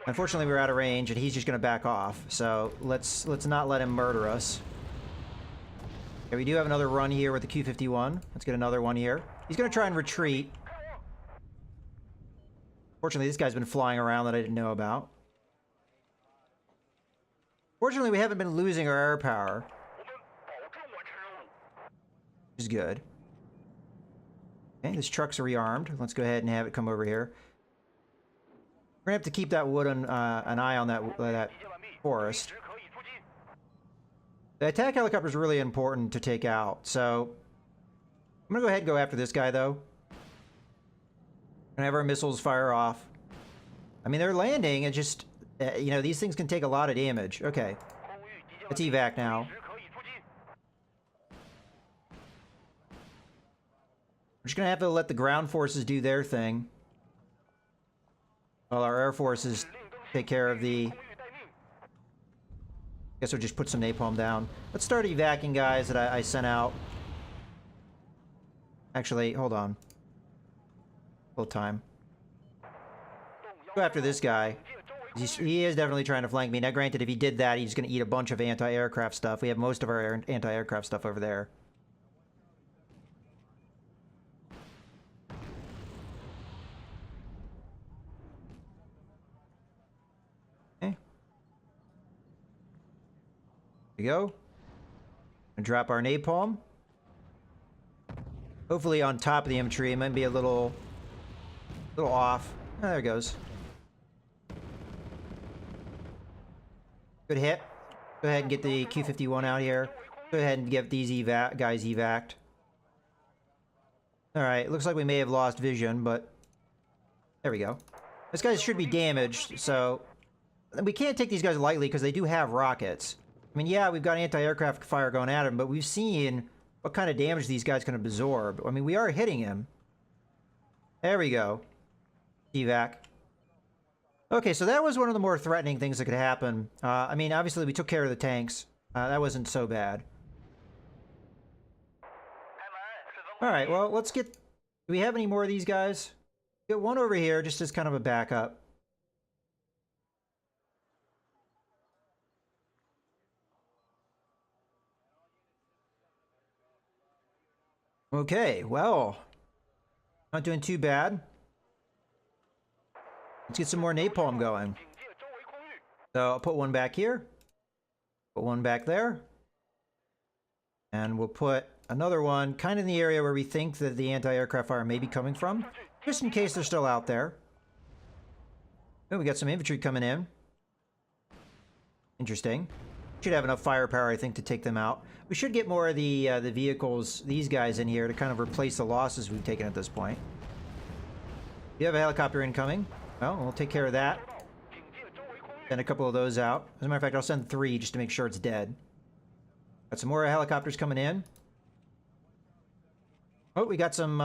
Unfortunately, we're out of range, and he's just going to back off. So let's not let him murder us. Okay, we do have another run here with the Q-51. Let's get another one here. He's going to try and retreat. Fortunately, this guy's been flying around that I didn't know about. Fortunately, we haven't been losing our air power, which is good. Okay, this truck's rearmed. Let's go ahead and have it come over here. We're gonna have to keep that wood on an eye on that forest. The attack helicopter is really important to take out, so I'm gonna go ahead and go after this guy though. Gonna have our missiles fire off. I mean, they're landing. It just, you know, these things can take a lot of damage. Okay, let's evac now. We're just gonna have to let the ground forces do their thing. While our air forces take care of the... Guess we'll just put some napalm down. Let's start evacing guys that I sent out. Actually, hold on. A little time. Go after this guy. He is definitely trying to flank me. Now, granted, if he did that, he's going to eat a bunch of anti-aircraft stuff. We have most of our anti-aircraft stuff over there. There we go. And drop our napalm. Hopefully on top of the infantry. It might be a little off. Oh, there it goes. Good hit. Go ahead and get the Q-51 out here. Go ahead and get these guys evac'd. Alright, looks like we may have lost vision, but... There we go. This guy should be damaged, so... We can't take these guys lightly because they do have rockets. I mean, yeah, we've got anti-aircraft fire going at him, but we've seen what kind of damage these guys can absorb. I mean, we are hitting him. There we go. Evac. Okay, so that was one of the more threatening things that could happen. I mean, obviously, we took care of the tanks. That wasn't so bad. Alright, well, let's get... Do we have any more of these guys? Get one over here, just as kind of a backup. Okay, well, not doing too bad. Let's get some more napalm going. So I'll put one back here, put one back there, and we'll put another one kind of in the area where we think that the anti-aircraft fire may be coming from, just in case they're still out there. Oh, we got some infantry coming in. Interesting. Should have enough firepower, I think, to take them out. We should get more of the vehicles, these guys in here, to kind of replace the losses we've taken at this point. You have a helicopter incoming. Well, we'll take care of that. Send a couple of those out. As a matter of fact, I'll send 3 just to make sure it's dead. Got some more helicopters coming in. Oh, we got some...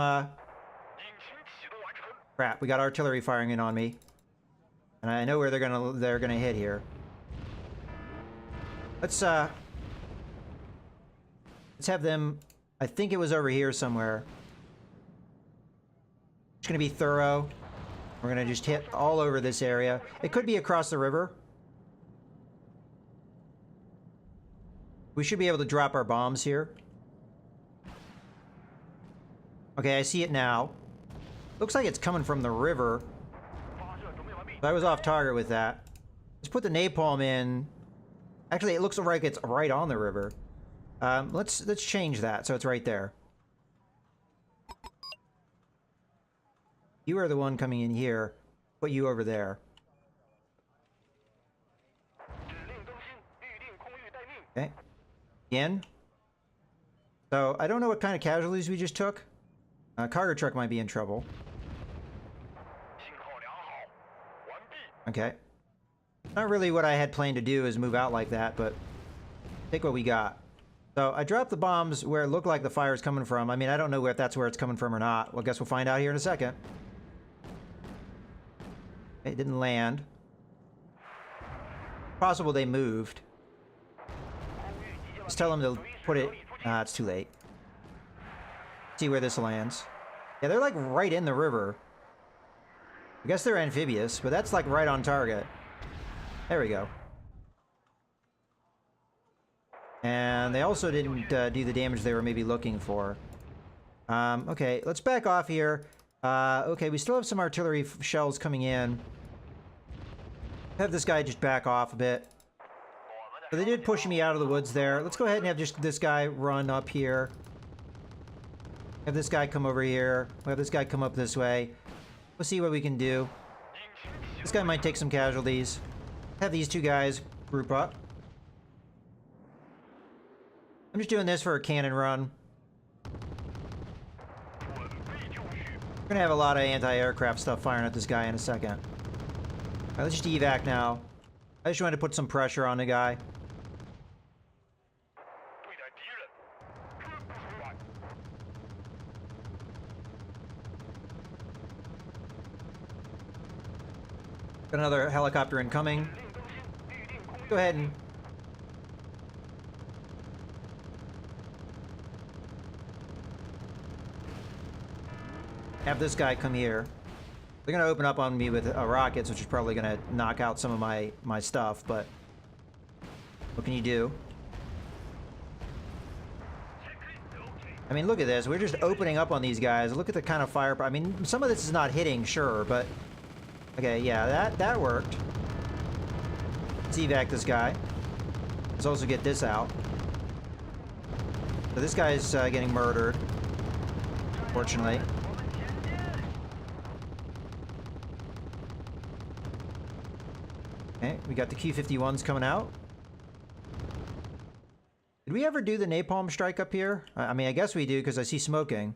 Crap, we got artillery firing in on me. And I know where they're gonna hit here. Let's have them... I think it was over here somewhere. It's gonna be thorough. We're gonna just hit all over this area. It could be across the river. We should be able to drop our bombs here. Okay, I see it now. Looks like it's coming from the river. I was off target with that. Let's put the napalm in. Actually, it looks like it's right on the river. Let's change that so it's right there. You are the one coming in here. Put you over there. Okay. Again. So, I don't know what kind of casualties we just took. Cargo truck might be in trouble. Okay. Not really what I had planned to do is move out like that, but take what we got. So I dropped the bombs where it looked like the fire is coming from. I mean, I don't know if that's where it's coming from or not. Well, I guess we'll find out here in a second. It didn't land. Possible they moved. Just tell them to put it... it's too late. See where this lands. Yeah, they're like right in the river. I guess they're amphibious, but that's like right on target. There we go. And they also didn't do the damage they were maybe looking for. Okay, let's back off here. Okay, we still have some artillery shells coming in. Have this guy just back off a bit. So they did push me out of the woods there. Let's go ahead and have just this guy run up here. Have this guy come over here. We'll have this guy come up this way. We'll see what we can do. This guy might take some casualties. Have these two guys group up. I'm just doing this for a cannon run. We're gonna have a lot of anti-aircraft stuff firing at this guy in a second. Alright, let's just evac now. I just wanted to put some pressure on the guy. Got another helicopter incoming. Go ahead and... have this guy come here. They're gonna open up on me with rockets, which is probably gonna knock out some of my stuff, but what can you do? I mean, look at this. We're just opening up on these guys. Look at the kind of fire. I mean, some of this is not hitting, sure, but okay, yeah, that worked. Let's evac this guy. Let's also get this out. So this guy's getting murdered, fortunately. Okay, we got the Q-51s coming out. Did we ever do the napalm strike up here? I mean, I guess we do because I see smoking.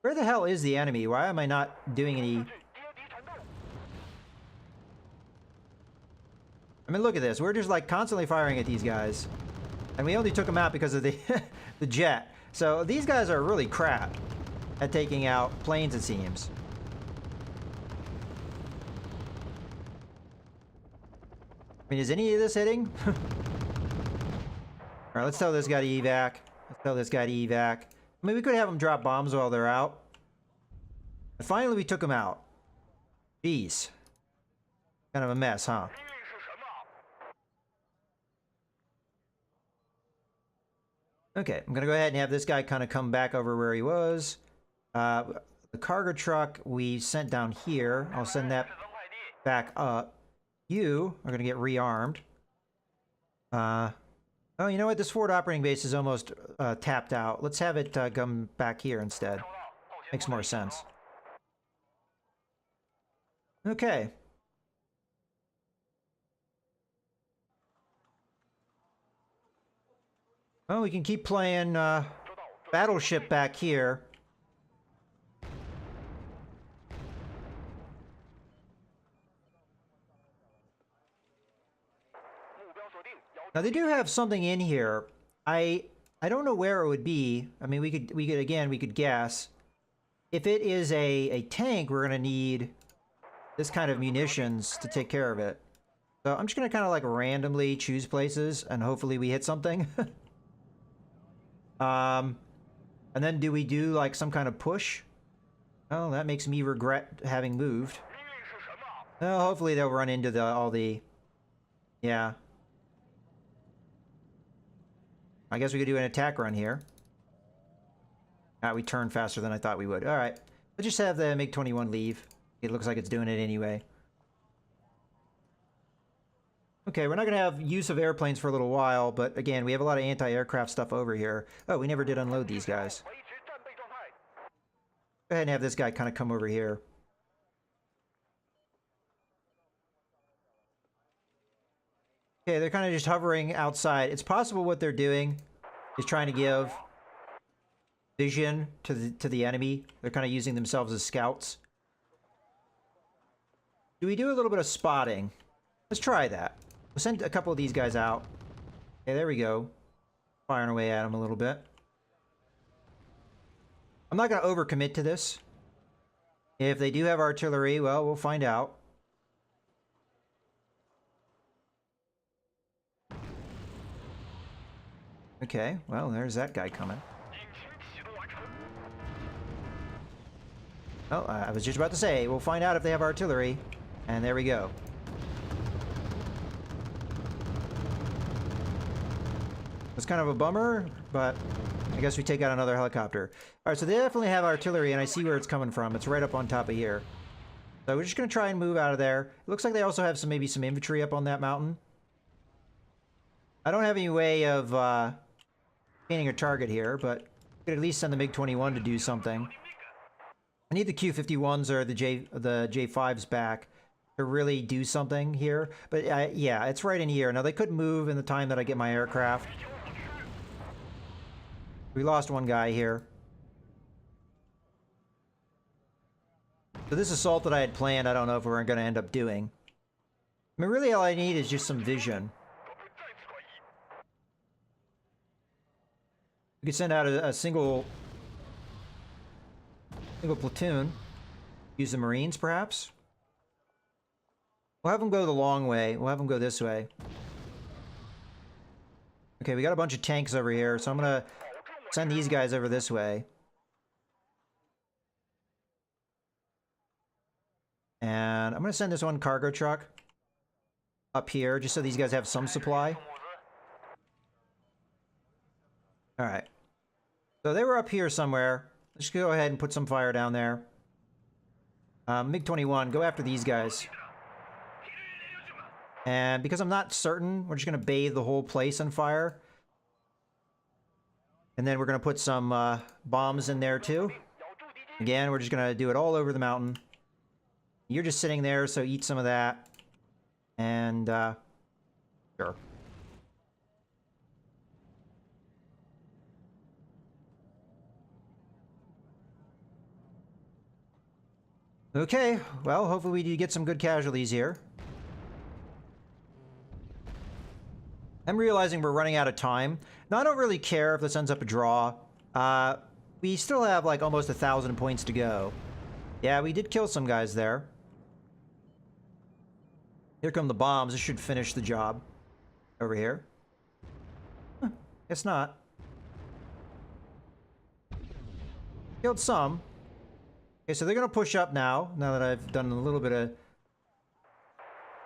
Where the hell is the enemy? Why am I not doing any... I mean, look at this. We're just like constantly firing at these guys. And we only took them out because of the, the jet. So these guys are really crap at taking out planes, it seems. I mean, is any of this hitting? Alright, let's tell this guy to evac. Let's tell this guy to evac. I mean, we could have them drop bombs while they're out. And finally, we took them out. Jeez. Kind of a mess, huh? Okay, I'm gonna go ahead and have this guy kind of come back over where he was. The cargo truck we sent down here. I'll send that back up. You are going to get rearmed. Oh, you know what? This forward operating base is almost tapped out. Let's have it come back here instead. Makes more sense. Okay. Well, we can keep playing Battleship back here. Now they do have something in here. I don't know where it would be. I mean, we could guess. If it is a tank, we're gonna need this kind of munitions to take care of it. So I'm just gonna kind of like randomly choose places and hopefully we hit something. And then do we do like some kind of push? Oh, that makes me regret having moved. Well, hopefully they'll run into all the... Yeah. I guess we could do an attack run here. We turned faster than I thought we would. Alright. Let's just have the MiG-21 leave. It looks like it's doing it anyway. Okay, we're not going to have use of airplanes for a little while, but again, we have a lot of anti-aircraft stuff over here. Oh, we never did unload these guys. Go ahead and have this guy kind of come over here. Okay, they're kind of just hovering outside. It's possible what they're doing is trying to give vision to the enemy. They're kind of using themselves as scouts. Do we do a little bit of spotting? Let's try that. We'll send a couple of these guys out. Okay, there we go. Firing away at them a little bit. I'm not going to overcommit to this. If they do have artillery, well, we'll find out. Okay, well, there's that guy coming. Oh, I was just about to say, we'll find out if they have artillery. And there we go. It's kind of a bummer, but I guess we take out another helicopter. Alright, so they definitely have artillery, and I see where it's coming from. It's right up on top of here. So we're just going to try and move out of there. It looks like they also have maybe some infantry up on that mountain. I don't have any way of gaining a target here, but we could at least send the MiG-21 to do something. I need the Q-51s or the J-5s back to really do something here. But yeah, it's right in here. Now, they could move in the time that I get my aircraft. We lost one guy here. So this assault that I had planned, I don't know if we're going to end up doing. I mean, really all I need is just some vision. We could send out a single platoon. Use the Marines, perhaps? We'll have them go the long way. We'll have them go this way. Okay, we got a bunch of tanks over here, so I'm going to send these guys over this way. And I'm going to send this one cargo truck up here, just so these guys have some supply. Alright. So they were up here somewhere. Let's go ahead and put some fire down there. MiG-21, go after these guys. And because I'm not certain, we're just going to bathe the whole place on fire. And then we're going to put some bombs in there too. Again, we're just going to do it all over the mountain. You're just sitting there, so eat some of that. And, sure. Okay, well, hopefully we do get some good casualties here. I'm realizing we're running out of time. Now, I don't really care if this ends up a draw. We still have, like, almost 1,000 points to go. Yeah, we did kill some guys there. Here come the bombs. This should finish the job. Over here. Huh, guess not. Killed some. Okay, so they're going to push up now that I've done a little bit of...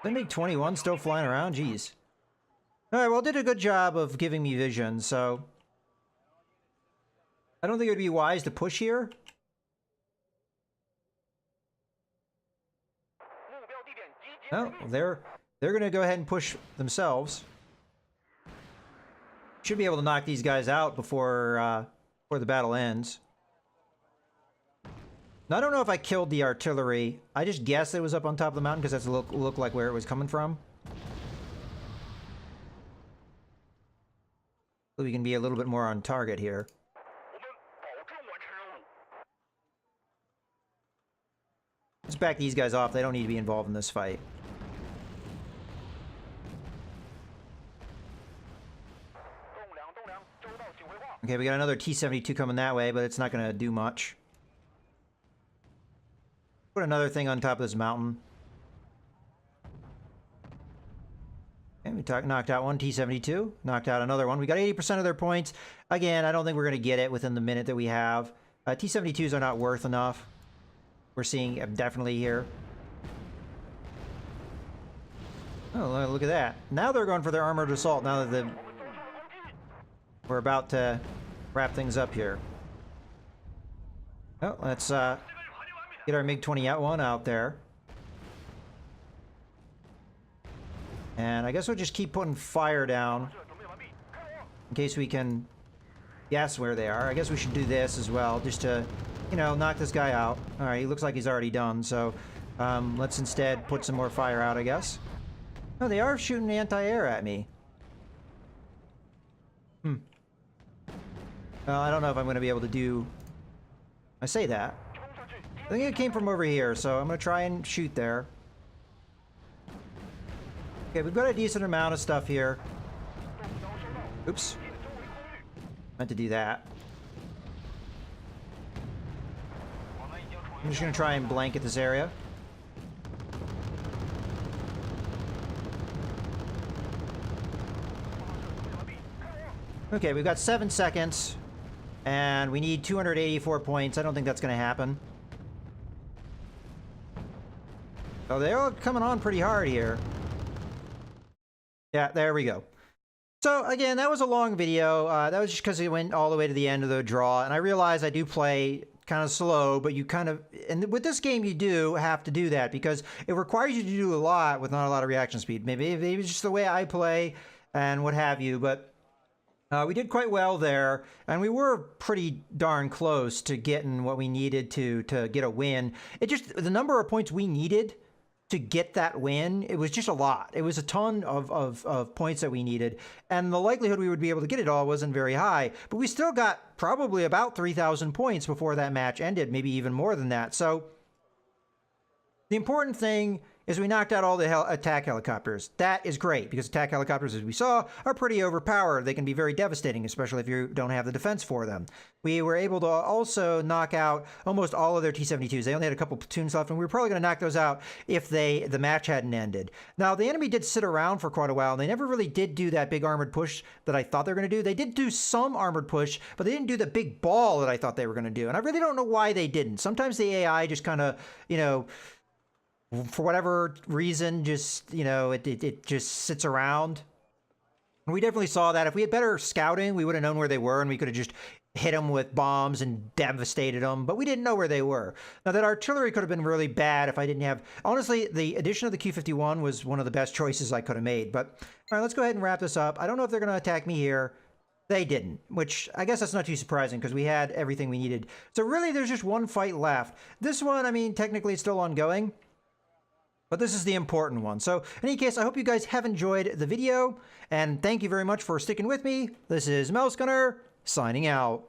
They make 21 still flying around? Jeez. Alright, well, did a good job of giving me vision, so... I don't think it would be wise to push here. No, they're going to go ahead and push themselves. Should be able to knock these guys out before the battle ends. Now, I don't know if I killed the artillery. I just guessed it was up on top of the mountain because that's looked like where it was coming from. So we can be a little bit more on target here. Let's back these guys off. They don't need to be involved in this fight. Okay, we got another T-72 coming that way, but it's not going to do much. Put another thing on top of this mountain. And we knocked out one T-72. Knocked out another one. We got 80% of their points. Again, I don't think we're going to get it within the minute that we have. T-72s are not worth enough. We're seeing definitely here. Oh, look at that. Now they're going for their armored assault now that we're about to wrap things up here. Oh, let's get our MiG-21 out there. And I guess we'll just keep putting fire down in case we can guess where they are. I guess we should do this as well, just to, you know, knock this guy out. Alright, he looks like he's already done, so let's instead put some more fire out, I guess. Oh, they are shooting anti-air at me. Well, I don't know if I'm going to be able to do... I say that. I think it came from over here, so I'm going to try and shoot there. Okay, we've got a decent amount of stuff here. Oops. Meant to do that. I'm just going to try and blanket this area. Okay, we've got 7 seconds, and we need 284 points. I don't think that's going to happen. Oh, they're all coming on pretty hard here. Yeah, there we go. So again, that was a long video. That was just because it went all the way to the end of the draw, and I realize I do play kind of slow, but you kind of, and with this game you do have to do that because it requires you to do a lot with not a lot of reaction speed. Maybe it's just the way I play and what have you, but we did quite well there, and we were pretty darn close to getting what we needed to get a win. It just, the number of points we needed to get that win, it was just a lot. It was a ton of points that we needed, and the likelihood we would be able to get it all wasn't very high, but we still got probably about 3,000 points before that match ended, maybe even more than that. So the important thing is we knocked out all the attack helicopters. That is great, because attack helicopters, as we saw, are pretty overpowered. They can be very devastating, especially if you don't have the defense for them. We were able to also knock out almost all of their T-72s. They only had a couple platoons left, and we were probably going to knock those out if the match hadn't ended. Now, the enemy did sit around for quite a while, and they never really did do that big armored push that I thought they were going to do. They did do some armored push, but they didn't do the big ball that I thought they were going to do, and I really don't know why they didn't. Sometimes the AI just kind of, you know, for whatever reason, just, you know, it just sits around. We definitely saw that. If we had better scouting, we would have known where they were, and we could have just hit them with bombs and devastated them, but we didn't know where they were. Now, that artillery could have been really bad if I didn't have... Honestly, the addition of the Q-51 was one of the best choices I could have made, but... All right, let's go ahead and wrap this up. I don't know if they're going to attack me here. They didn't, which I guess that's not too surprising because we had everything we needed. So really, there's just one fight left. This one, I mean, technically it's still ongoing, but this is the important one. So in any case, I hope you guys have enjoyed the video, and thank you very much for sticking with me. This is Mouse Gunner, signing out.